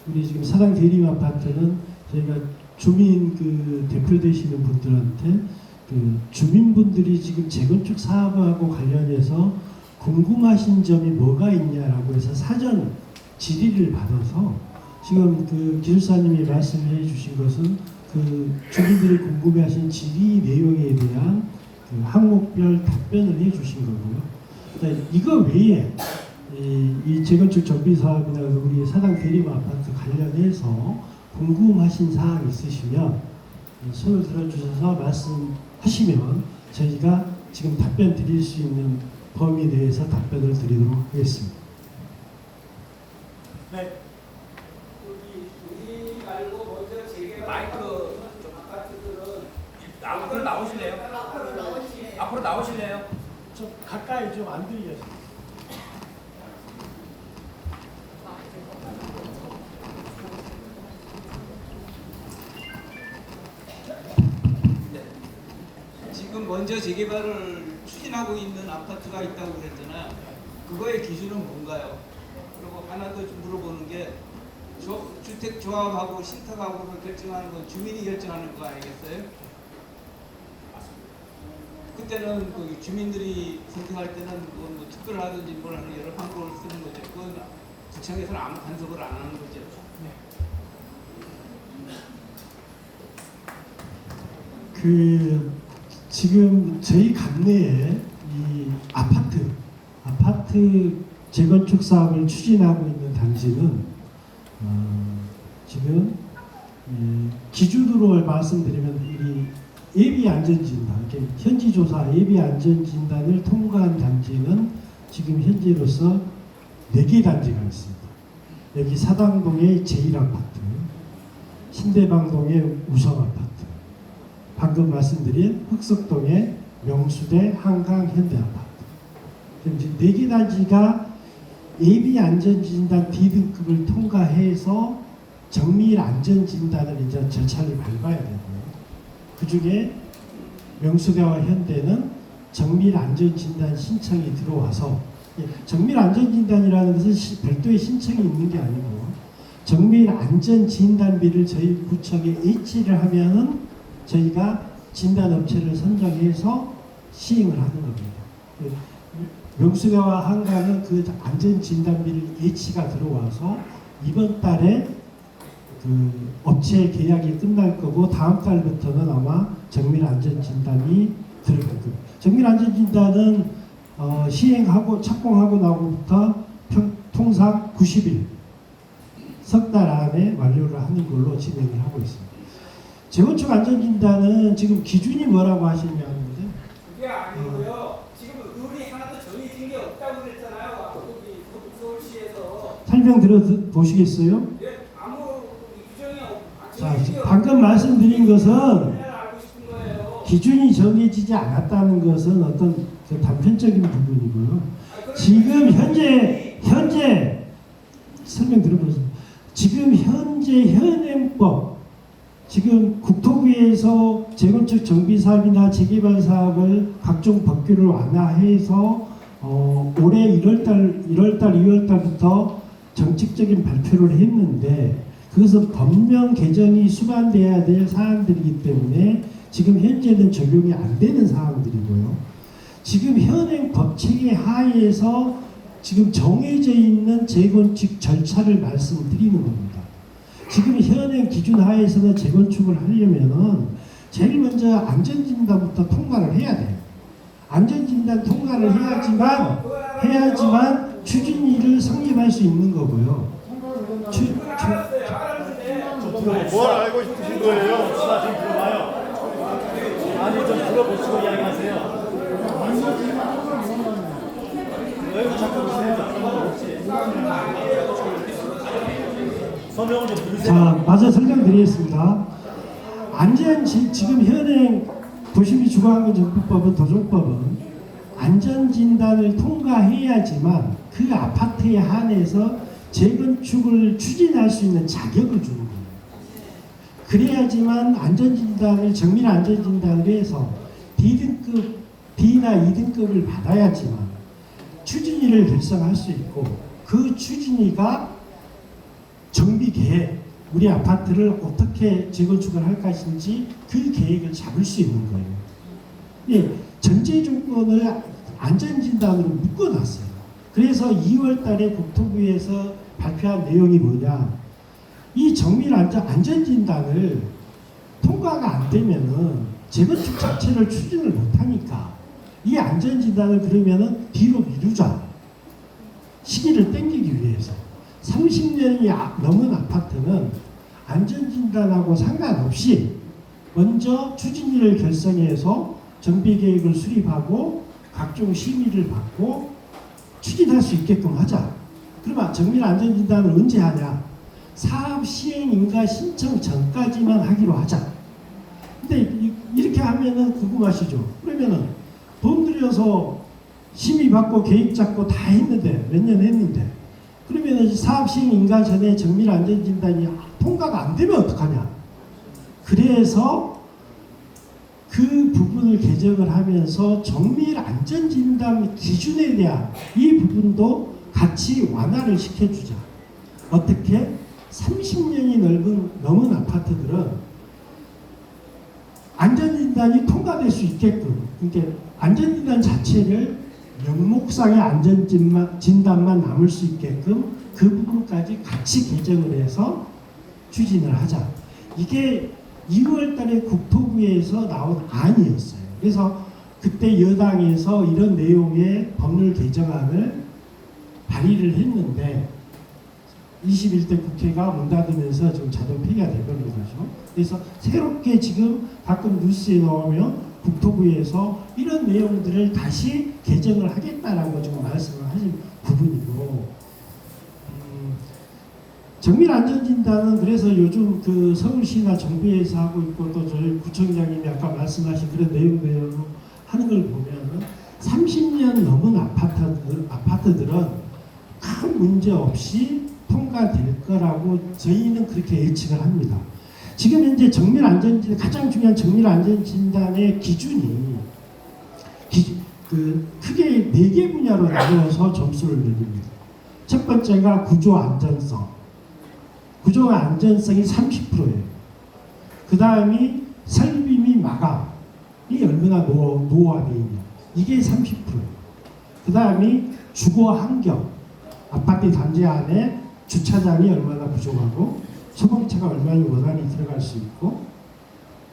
우리 지금 사당 대림 아파트는 저희가 주민 대표 되시는 분들한테 주민분들이 지금 재건축 사업하고 관련해서 궁금하신 점이 뭐가 있냐라고 해서 사전 질의를 받아서 지금 기술사님이 말씀해 주신 것은 주민들이 궁금해하신 질의 내용에 대한 항목별 답변을 해 주신 거고요. 이거 외에 이 재건축 정비 사업이나 우리 사당 대림 아파트 관련해서 궁금하신 사항 있으시면 손을 들어주셔서 말씀하시면 저희가 지금 답변 드릴 수 있는 범위 내에서 답변을 드리도록 하겠습니다. 네. 우리 말고 먼저 재개발 마이크 아파트들은 앞으로 나오실래요? 앞으로 나오실래요? 좀 가까이 좀 안 들려요. 지금 먼저 재개발을 추진하고 있는 아파트가 있다고 그랬잖아요. 그거의 기준은 뭔가요? 그리고 하나 더 좀 물어보는 게 주택 조합하고 신탁하고를 결정하는 건 주민이 결정하는 거 아니겠어요? 그때는 주민들이 선택할 때는 뭐 특별하든지 뭘 하는 여러 방법을 쓰는 거죠. 그건 구청에서는 아무 간섭을 안 하는 거죠. 지금 저희 감내에 이 아파트 재건축 사업을 추진하고 있는 단지는 지금 기준으로 말씀드리면 이 예비 안전진단, 현지조사 예비 안전진단을 통과한 단지는 지금 현재로서 4개 단지가 있습니다. 여기 사당동의 제1아파트, 신대방동의 우성아파트, 방금 말씀드린 흑석동의 명수대 한강 현대아파트. 이제 4개 단지가 예비 안전진단 D등급을 통과해서 정밀 안전진단을 이제 절차를 밟아야 되고요. 그 중에 명수대와 현대는 정밀 안전진단 신청이 들어와서 정밀 안전진단이라는 것은 별도의 신청이 있는 게 아니고 정밀 안전진단비를 저희 구청에 H를 하면은 저희가 진단업체를 선정해서 시행을 하는 겁니다. 명수대와 한강은 그 안전진단비를 H가 들어와서 이번 달에 업체 계약이 끝날 거고 다음 달부터는 아마 정밀 안전진단이 들어갈 겁니다. 정밀 안전진단은 시행하고 착공하고 나고부터 통상 90일 석 달 안에 완료를 하는 걸로 진행을 하고 있습니다. 재건축 안전진단은 지금 기준이 뭐라고 하시냐는데 그게 아니고요. 지금 룰이 하나도 정해진 게 없다고 그랬잖아요. 거기 서울시에서. 설명 들어보시겠어요? 예, 아무 규정이 자, 정해진 게 방금 말씀드린 것은 알고 싶은 거예요. 기준이 정해지지 않았다는 것은 어떤 단편적인 부분이고요. 지금 현재 설명 들어보세요. 지금 현재 현행법, 지금 국토부에서 재건축 정비 사업이나 재개발 사업을 각종 법규를 완화해서 올해 1월달, 2월달부터 정책적인 발표를 했는데 그것은 법령 개정이 수반돼야 될 사안들이기 때문에 지금 현재는 적용이 안 되는 사항들이고요. 지금 현행 법 체계 하에서 지금 정해져 있는 재건축 절차를 말씀드리는 겁니다. 지금 현행 기준 하에서는 재건축을 하려면은 제일 먼저 안전진단부터 통과를 해야 돼요. 안전진단 통과를 해야지만 추진위를 성립할 수 있는 거고요. 뭘 알고 싶으신 거예요? 수사 좀 들어봐요. 아니 좀 들어보시고 이야기하세요. 여기서 자꾸 보세요. 서명을 좀 드리세요. 자, 마저 설명드리겠습니다. 지금 현행 도시미 주거환경정비법은 도정법은 안전진단을 통과해야지만 그 아파트에 한해서 재건축을 추진할 수 있는 자격을 주는 거예요. 그래야지만 정밀 안전진단을 해서 D등급, D나 2등급을 받아야지만 추진위를 결성할 수 있고 그 추진위가 정비 계획, 우리 아파트를 어떻게 재건축을 할 것인지 그 계획을 잡을 수 있는 거예요. 예, 전제 조건을 안전진단으로 묶어놨어요. 그래서 2월 달에 국토부에서 발표한 내용이 뭐냐. 이 정밀 안전진단을 통과가 안 되면은 재건축 자체를 추진을 못하니까 이 안전진단을 그러면은 뒤로 미루자. 시기를 땡기기 위해서. 30년이 넘은 아파트는 안전진단하고 상관없이 먼저 추진위를 결성해서 정비계획을 수립하고 각종 심의를 받고 추진할 수 있게끔 하자. 그러면 정밀 안전진단을 언제 하냐? 사업 시행 인가 신청 전까지만 하기로 하자. 근데 이렇게 하면은 궁금하시죠? 그러면은 돈 들여서 심의 받고 계획 잡고 다 했는데 몇 년 했는데 그러면 사업 시행 인가 전에 정밀 안전진단이 통과가 안 되면 어떡하냐? 그래서 그 부분을 개정을 하면서 정밀 안전진단 기준에 대한 이 부분도 같이 완화를 시켜주자. 어떻게? 30년이 넘은 아파트들은 안전진단이 통과될 수 있게끔, 그러니까 안전진단 자체를 명목상의 안전진단만 남을 수 있게끔 그 부분까지 같이 개정을 해서 추진을 하자. 이게 2월 달에 국토부에서 나온 안이었어요. 그래서 그때 여당에서 이런 내용의 법률 개정안을 발의를 했는데 21대 국회가 문 닫으면서 지금 자동 폐기가 되버린 거죠. 그래서 새롭게 지금 가끔 뉴스에 나오면 국토부에서 이런 내용들을 다시 개정을 하겠다라고 지금 말씀을 하신 부분이고, 정밀 안전진단은 그래서 요즘 그 서울시나 정부에서 하고 있고 또 저희 구청장님이 아까 말씀하신 그런 내용대로 하는 걸 보면은 30년 넘은 아파트들은 큰 문제 없이 통과될 거라고 저희는 그렇게 예측을 합니다. 지금 현재 정밀 안전진단 가장 중요한 정밀 안전진단의 기준이 크게 4개 분야로 나누어서 점수를 매깁니다. 첫 번째가 구조 안전성. 구조 안전성이 30%예요. 그 다음이 설비 및 마감이 얼마나 노후화되어 있냐. 이게 30%예요. 그 다음이 주거 환경. 아파트 단지 안에 주차장이 얼마나 부족하고 소방차가 얼마나 원활히 들어갈 수 있고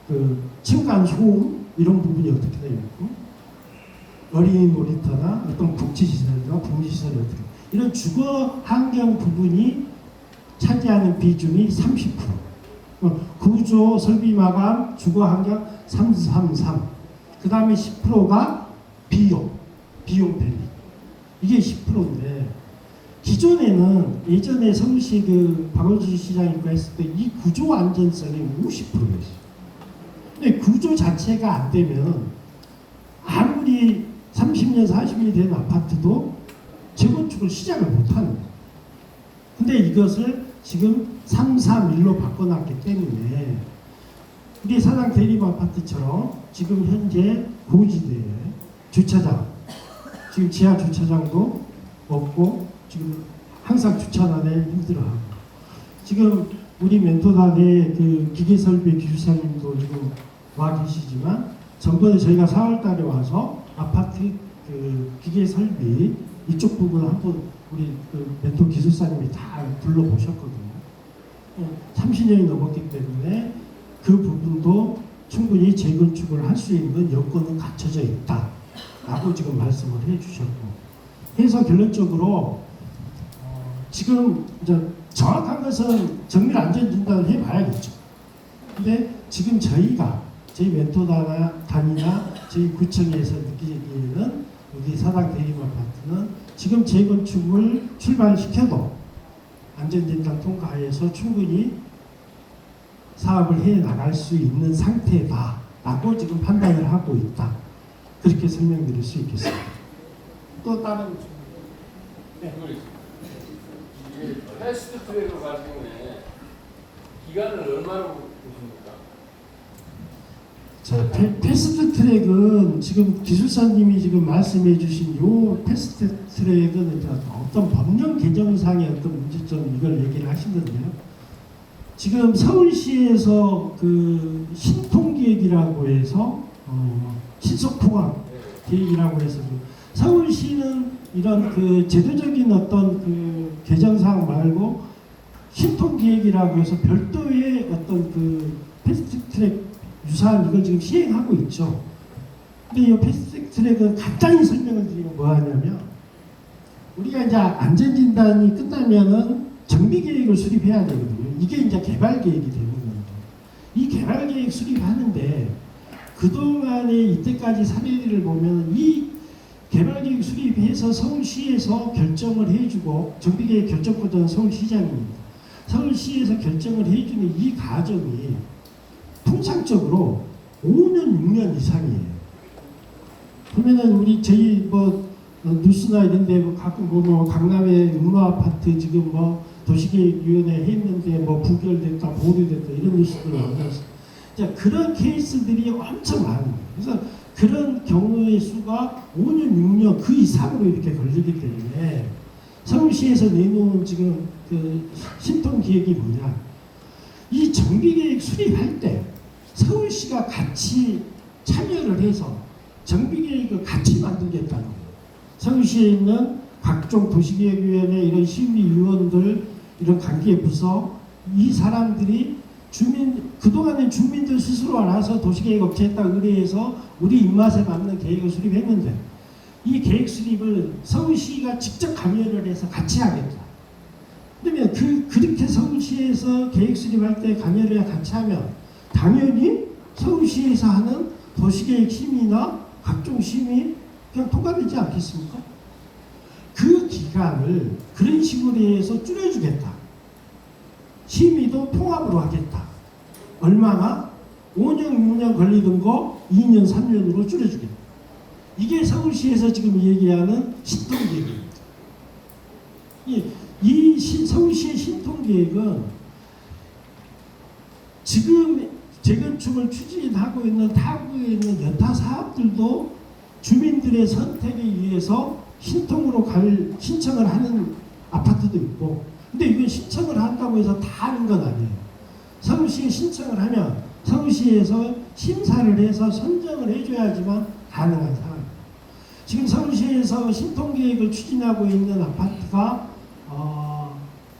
그 층간 소음 이런 부분이 어떻게 되어 있고 어린이 놀이터나 어떤 복지시설이나 복지시설이 어떻게 이런 주거 환경 부분이 차지하는 비중이 30%. 구조, 설비 마감, 주거 환경 333. 그 다음에 10%가 비용 대비. 이게 10%인데 기존에는 예전에 서울시 그 박원순 시장이 했을 때 이 구조 안전성이 50%였어요. 근데 구조 자체가 안 되면 아무리 30년, 40년이 된 아파트도 재건축을 시작을 못하는 거예요. 근데 이것을 지금 331로 바꿔놨기 때문에 우리 사당 대립 아파트처럼 지금 현재 고지대에 주차장, 지금 지하 주차장도 없고 지금 항상 주차난에 힘들어하고 지금 우리 멘토단의 그 기계설비 기술사님도 지금 와 계시지만 전번에 저희가 4월달에 와서 아파트 그 기계설비 이쪽 부분을 한번 우리 그 멘토 기술사님이 다 둘러보셨거든요. 30년이 넘었기 때문에 그 부분도 충분히 재건축을 할 수 있는 여건은 갖춰져 있다라고 지금 말씀을 해주셨고 해서 결론적으로 지금 이제 정확한 것은 정밀 안전 진단을 해봐야겠죠. 근데 지금 저희 멘토단이나 저희 구청에서 느끼기에는 여기 사당 대림 아파트는 지금 재건축을 출발시켜도 안전진단 통과해서 충분히 사업을 해 나갈 수 있는 상태다라고 지금 판단을 하고 있다. 그렇게 설명드릴 수 있겠습니다. 또 다른 네. 이게 패스트 트랙으로 갈 경우에 기간을 얼마나 보십니까? 자, 패스트 트랙은 지금 기술사님이 지금 말씀해 주신 요 패스트 트랙은 이제 어떤 법령 개정상의 어떤 문제점 이걸 얘기를 하시는데요. 지금 서울시에서 그 신통기획이라고 해서 신속통합 계획이라고 해서 서울시는 이런 그 제도적인 어떤 그 개정사항 말고 신통기획이라고 해서 별도의 어떤 그 패스트트랙 유사한 이걸 지금 시행하고 있죠. 근데 이 패스트트랙은 간단히 설명을 드리면 뭐 하냐면 우리가 이제 안전진단이 끝나면은 정비계획을 수립해야 되거든요. 이게 이제 개발계획이 되는 겁니다. 이 개발계획 수립하는데 그동안의 이때까지 사례를 보면 이 개발계획 수립해서 서울시에서 결정을 해주고 정비계획 결정권자는 서울시장입니다. 서울시에서 결정을 해주는 이 과정이 통상적으로 5년, 6년 이상이에요. 보면은 우리 저희 뭐 뉴스나 이런데 가끔 보면 강남의 음모아파트 지금 뭐 도시계획위원회 했는데 뭐 부결됐다, 보류됐다 이런 뉴스들 나오면서 그런 케이스들이 엄청 많은 거예요. 그래서 그런 경우의 수가 5년, 6년 그 이상으로 이렇게 걸리기 때문에 서울시에서 내놓은 지금 그 신통 기획이 뭐냐? 이 정비계획 수립할 때 서울시가 같이 참여를 해서 정비계획을 같이 만들겠다는 거예요. 서울시에 있는 각종 도시계획위원회 이런 시의위원들 이런 관계 부서 이 사람들이 그동안엔 주민들 스스로 알아서 도시계획 업체에다 의뢰해서 우리 입맛에 맞는 계획을 수립했는데 이 계획 수립을 서울시가 직접 관여를 해서 같이 하겠다. 그러면 그렇게 서울시에서 계획 수립할 때 관여를 같이 하면 당연히 서울시에서 하는 도시계획 심의나 각종 심의 그냥 통과되지 않겠습니까? 그 기간을 그런 식으로 해서 줄여주겠다. 심의도 통합으로 하겠다. 얼마나? 5년, 6년 걸리던 거 2년, 3년으로 줄여주겠다. 이게 서울시에서 지금 얘기하는 신통계획입니다. 이 서울시의 신통계획은 지금 재건축을 추진하고 있는 타구에 있는 여타 사업들도 주민들의 선택에 의해서 신통으로 신청을 하는 아파트도 있고 근데 이건 신청을 한다고 해서 다 하는 건 아니에요. 서울시에 신청을 하면 서울시에서 심사를 해서 선정을 해줘야지만 가능한 상황입니다. 지금 서울시에서 신통계획을 추진하고 있는 아파트가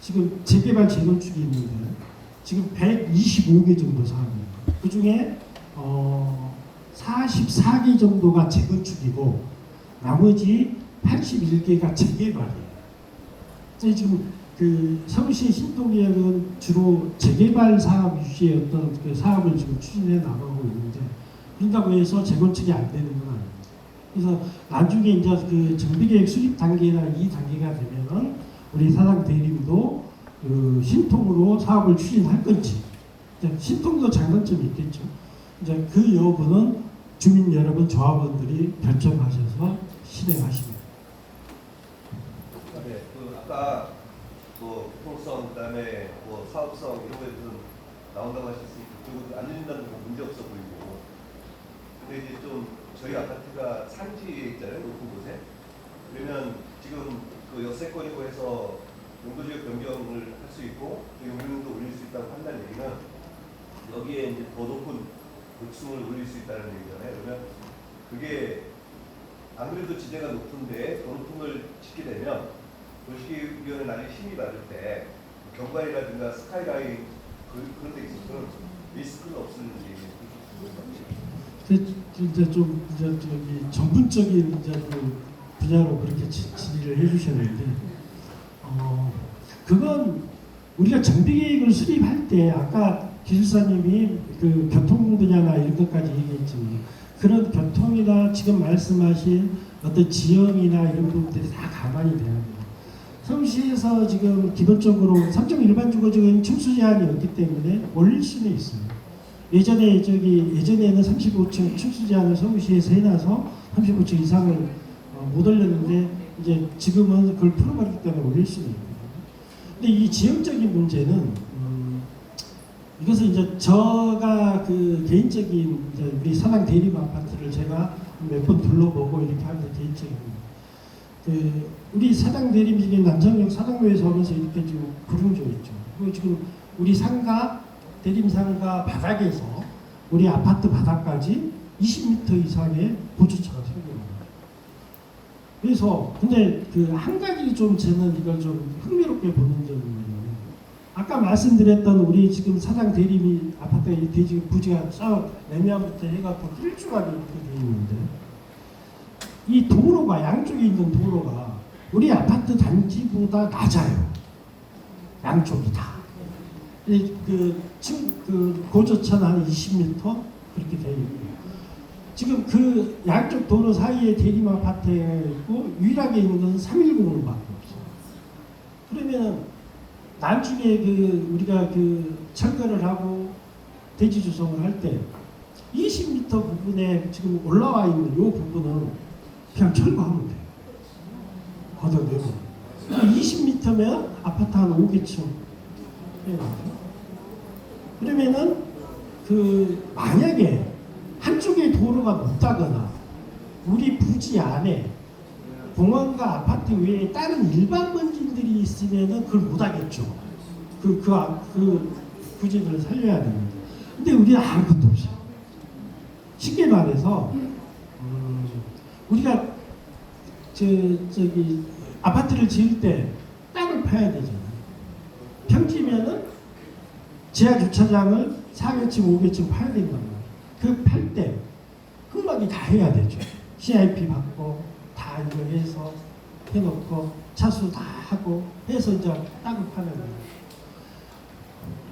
지금 재개발 재건축이 있는데 지금 125개 정도 사업입니다. 그 중에 44개 정도가 재건축이고 나머지 81개가 재개발이에요. 지금 그 서울시 신통계획은 주로 재개발 사업 위주의 어떤 그 사업을 지금 추진해 나가고 있는데 그런다고 해서 재건축이 안 되는 건 아닙니다. 그래서 나중에 이제 그 정비계획 수립 단계나 이 단계가 되면은 우리 사당 대림도 그 신통으로 사업을 추진할 건지 신통도 장단점이 있겠죠. 이제 그 여부는 주민 여러분 조합원들이 결정하셔서 실행하십니다. 네, 아까 뭐 공성 그다음에 뭐 사업성 이런 거에 좀 나온다고 하셨으니까 그리고 안전진단도 문제 없어 보이고 근데 이제 좀 저희 아파트가 산지에 있잖아요 높은 곳에 그러면 지금 그 역세권이고 해서 용도지역 변경을 할 수 있고 그 용도도 올릴 수 있다고 한다는 얘기는 여기에 이제 더 높은 고층을 올릴 수 있다는 얘기잖아요. 그러면 그게 아무래도 지대가 높은데 더 높은 걸 짓게 되면 도시계획위원회 나중에 심의 받을 때 경관이라든가 스카이라인 그런 데 있어서는 리스크는 없을지 이제 좀 이제 저기 전문적인 이제 그 분야로 그렇게 진행을 얘기를 해주셨는데 그건 우리가 정비계획을 수립할 때 아까 기술사님이 그 교통 분야나 이런 것까지 얘기했지만 그런 교통이나 지금 말씀하신 어떤 지형이나 이런 부분들이 다 감안이 돼야 돼요. 서울시에서 지금 기본적으로 3종 일반 주거지역은 층수 제한이 없기 때문에 올릴 수는 있어요. 예전에는 35층 층수 제한을 서울시에서 해놔서 35층 이상을 못 올렸는데 이제 지금은 그걸 풀어버리기 때문에 올릴 수는 있거든요. 근데 이 지형적인 문제는 이것은 이제 저가 그 개인적인 이제 우리 사당 대림 아파트를 제가 몇 번 둘러보고 이렇게 하는데 개인적인 그 우리 사당 대림 중에 남성역 사당로에서 오면서 이렇게 지금 구릉조 있죠. 그리고 지금 우리 상가 대림 상가 바닥에서 우리 아파트 바닥까지 20m 이상의 보주차가 생깁니다. 그래서 근데 그 한 가지 좀 저는 이걸 좀 흥미롭게 보는 점은 아까 말씀드렸던 우리 지금 사당 대림이 아파트가 지금 부지가 쫙 내면부터 해갖고 길쭉하게 이렇게 되어 있는데 이 도로가 양쪽에 있는 도로가 우리 아파트 단지보다 낮아요. 양쪽이 다. 그 고저차는 한 20m 그렇게 되어 있고 지금 그 양쪽 도로 사이에 대림 아파트에 있고 유일하게 있는 것은 310밖에 없어요. 그러면 나중에 그 우리가 그 철거를 하고 대지 조성을 할 때 20m 부분에 지금 올라와 있는 이 부분은 그냥 철거하면 돼요. 걷어내고 20m면 아파트 한 5개층 그러면은 그 만약에 한쪽에 도로가 높다거나 우리 부지 안에 공원과 아파트 외에 다른 일반 번진들이 있으면은 그걸 못하겠죠. 그 부지를 살려야 됩니다. 근데 우리는 아무것도 없어요. 쉽게 말해서 우리가 저기 아파트를 지을 때 땅을 파야 되잖아요. 평지면은 지하 주차장을 4개층, 5개층 파야 된단 말이에요. 그 팔 때 흠막이 다 해야 되죠. CIP 받고 다 이거 해서 해놓고 차수 다 하고 해서 이제 땅을 파는 거예요.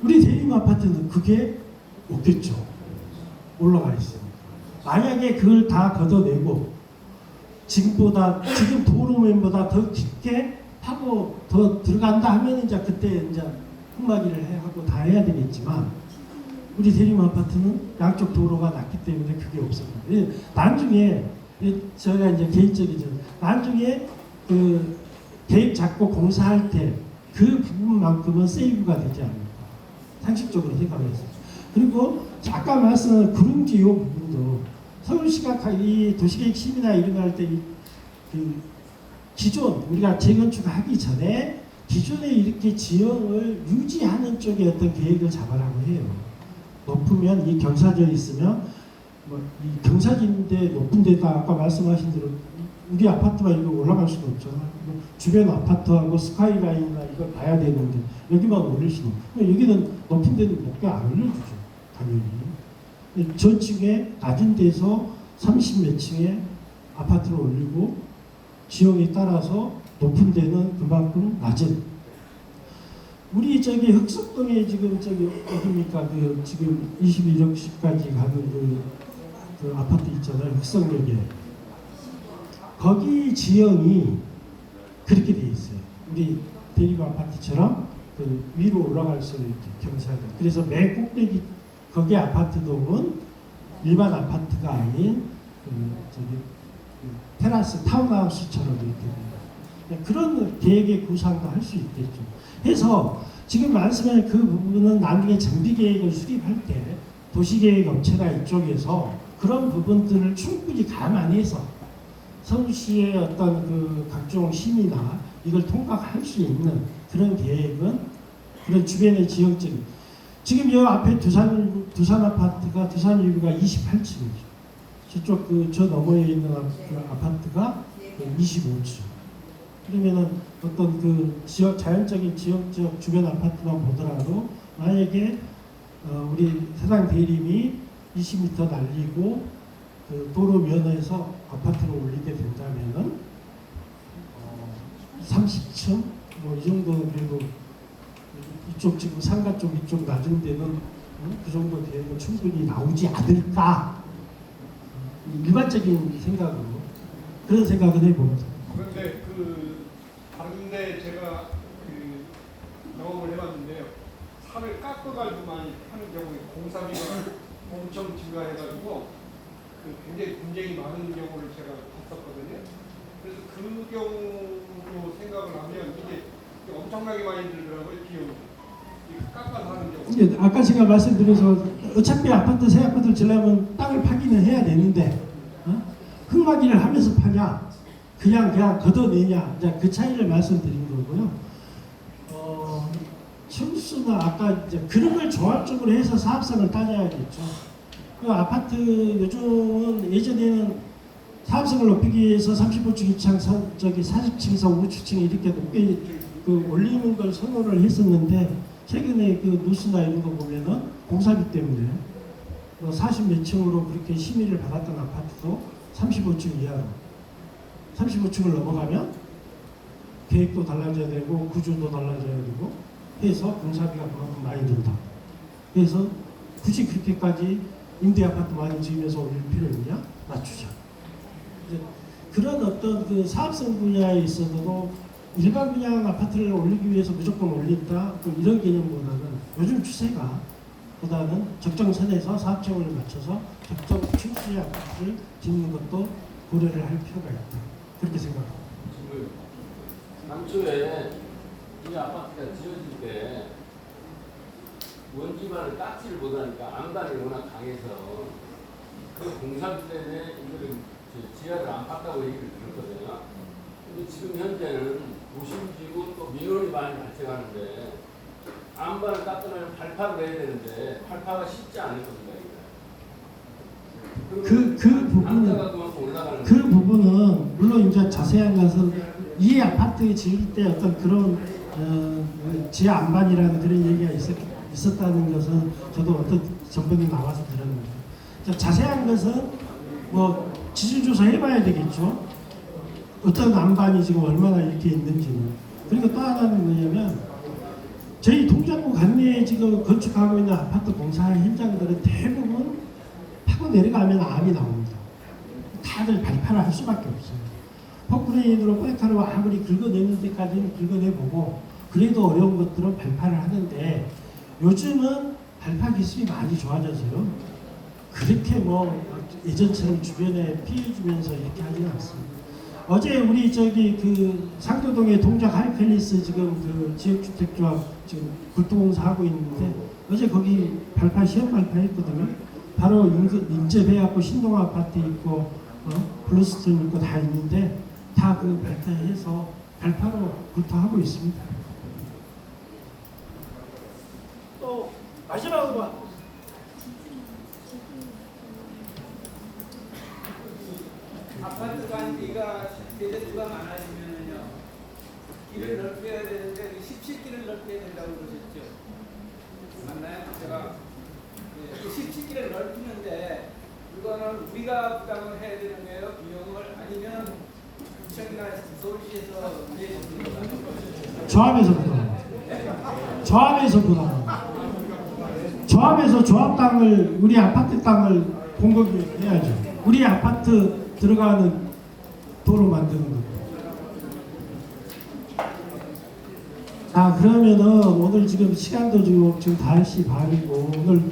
우리 대림 아파트는 그게 없겠죠. 올라가 있으니까. 만약에 그걸 다 걷어내고 지금 도로면보다 더 깊게 파고 더 들어간다 하면 이제 그때 이제 흙막이를 하고 다 해야 되겠지만 우리 대림 아파트는 양쪽 도로가 낮기 때문에 그게 없습니다. 나중에 저희가 이제 개인적이죠. 나중에 그 계획 잡고 공사할 때 그 부분만큼은 세이브가 되지 않을까 상식적으로 생각해서. 그리고 아까 말씀한 구릉지 이 부분도 서울시가 이 도시계획 심의나 이런 거 할 때 그 기존 우리가 재건축하기 전에 기존에 이렇게 지형을 유지하는 쪽에 어떤 계획을 잡아라고 해요. 높으면 이 경사져 있으면 뭐 이 경사진데 높은 데다 아까 말씀하신 대로 우리 아파트가 이거 올라갈 수는 없잖아. 주변 아파트하고 스카이라인이나 이걸 봐야 되는데 여기만 올릴 수는 없고 여기는 높은 데는 높게 안 올려주죠. 당연히. 전층에 낮은 데서 30몇 층에 아파트를 올리고 지형에 따라서 높은 데는 그만큼 낮은. 우리 저기 흑석동에 지금 저기 어딥니까 그 지금 21억씩까지 가는 그 아파트 있잖아요. 흑석역에. 거기 지형이 그렇게 돼 있어요. 우리 대립 아파트처럼 그 위로 올라갈 수 있게 경사가. 그래서 맨 꼭대기 거기 아파트 동은 일반 아파트가 아닌 테라스 타운하우스처럼 이렇게 됩니다. 그런 계획의 구상도 할 수 있겠죠. 해서 지금 말씀하신 그 부분은 나중에 정비계획을 수립할 때 도시계획 업체가 이쪽에서 그런 부분들을 충분히 감안해서 서울시의 어떤 그 각종 심의나 이걸 통과할 수 있는 그런 계획은 그런 주변의 지형적인 지금 이 앞에 두산 아파트가 두산 일구가 28층이죠. 저쪽 저 너머에 있는 그 아파트가 25층. 그러면은 어떤 그 지역 자연적인 지역적 주변 아파트만 보더라도 만약에 우리 사당 대림이 20m 날리고 그 도로 면에서 아파트를 올리게 된다면은 30층 뭐 이 정도 그리고 이쪽 지금 상가 쪽 이쪽 낮은 데는 그 정도 되면 충분히 나오지 않을까 일반적인 생각으로 그런 생각을 해봅니다. 그런데 그 다른데 제가 그 경험을 해봤는데요. 산을 깎아가지고만 하는 경우에 공사비가 엄청 증가해가지고 그 굉장히 분쟁이 많은 경우를 제가 봤었거든요. 그래서 그 경우로 생각을 하면 이게 엄청나게 많이 들더라고요, 비용이. 깎아서 하는 경우. 이제 아까 제가 말씀드려서 어차피 아파트 새 아파트를 지려면 땅을 파기는 해야 되는데 흙막이를 하면서 파냐 그냥 걷어내냐 이제 그 차이를 말씀드린 거고요. 청수는 아까 이제 그런 걸 조합적으로 해서 사업성을 따져야겠죠. 그 아파트 요즘은 예전에는 사업성을 높이기 위해서 35층 이상 40층에서 50층 이렇게 높게 그 올리는 걸 선호를 했었는데 최근에 그 뉴스나 이런 거 보면은 공사비 때문에 40몇 층으로 그렇게 심의를 받았던 아파트도 35층 이하로 35층을 넘어가면 계획도 달라져야 되고 구조도 달라져야 되고 해서 공사비가 그만큼 많이 든다. 그래서 굳이 그렇게까지 임대 아파트 많이 지으면서 올릴 필요 있냐? 낮추자. 이제 그런 어떤 그 사업성 분야에 있어서도 일반 분양 아파트를 올리기 위해서 무조건 올린다 이런 개념보다는 요즘 추세가 보다는 적정선에서 사업청을 맞춰서 적정 층수의 아파트를 짓는 것도 고려를 할 필요가 있다. 그렇게 생각합니다. 지금 당초에 이 아파트가 지어질 때 원지만을 깎지를 못하니까 암단이 워낙 강해서 그 공사비 때문에 이거를 지하를 안 팠다고 얘기를 들었거든요. 근데 지금 현재는 도심지구 또 민원이 많이 발생하는데 암반을 깎으면 발파를 해야 되는데 발파가 쉽지 않을 겁니다. 그 부분은 물론 이제 자세한 것은 이 아파트 지을 때 어떤 그런 지하 안반이라는 그런 얘기가 있었다는 것은 저도 어떤 전번에 나와서 들었는데 자세한 것은 뭐 지질조사 해봐야 되겠죠. 어떤 안반이 지금 얼마나 이렇게 있는지는. 그리고 또 하나는 뭐냐면 저희 동작구 관내에 지금 건축하고 있는 아파트 공사 현장들은 대부분 파고 내려가면 암이 나옵니다. 다들 발파를 할 수밖에 없어요. 포크레인으로 포레카로 아무리 긁어내는 데까지는 긁어내보고 그래도 어려운 것들은 발파를 하는데 요즘은 발파 기술이 많이 좋아져서요. 그렇게 뭐 예전처럼 주변에 피해 주면서 이렇게 하지는 않습니다. 어제 우리 저기 그 상도동의 동작 하이팰리스 지금 그 지역주택조합 지금 굴뚝공사 하고 있는데 어제 거기 발파 시험 발파했거든요. 바로 인접해갖고 신동 아파트 있고 블루스톤 있고 다 있는데 다 그 발파해서 발파로 굴뚝하고 있습니다. 또 마지막으로 아파트 단지가 대대수가 많아지면은요 길을 넓혀야 되는데 17길을 넓혀야 된다고 그러셨죠? 맞나요? 제가 17길을 넓히는데 그거는 우리가 부담을 해야 되는 거예요? 비용을 아니면 구청이나 서울시에서 내주는 거예요? 조합에서 부담합니다. 조합에서 부담합니다. 조합에서 조합 땅을 우리 아파트 땅을 공급을 해야죠. 우리 아파트 들어가는 도로 만드는 거. 자 그러면은 오늘 지금 시간도 지금 5시 반이고 오늘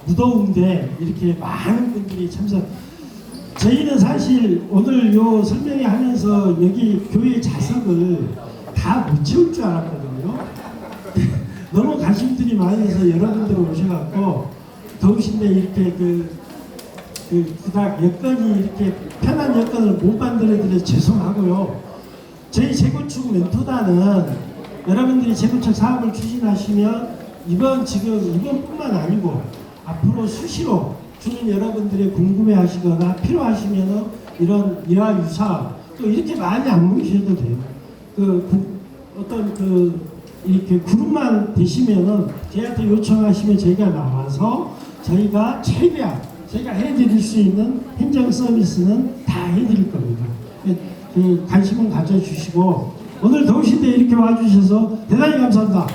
무더운데 이렇게 많은 분들이 참석. 저희는 사실 오늘 요 설명회 하면서 여기 교회 좌석을 다 못 채울 줄 알았거든요. 너무 관심들이 많아서 여러분들 오셔갖고 더우신데 이렇게 그닥 여건이 이렇게 편한 여건을 못 만들어드려서 죄송하고요. 저희 재건축 멘토단은 여러분들이 재건축 사업을 추진하시면 이번뿐만 아니고 앞으로 수시로 주민 여러분들이 궁금해하시거나 필요하시면 이런 이와 유사 또 이렇게 많이 안 모이셔도 돼요. 이렇게 그룹만 되시면은 저희한테 요청하시면 저희가 나와서 저희가 최대한 저희가 해드릴 수 있는 행정 서비스는 다 해드릴 겁니다. 관심은 가져주시고 오늘 동시대 이렇게 와주셔서 대단히 감사합니다.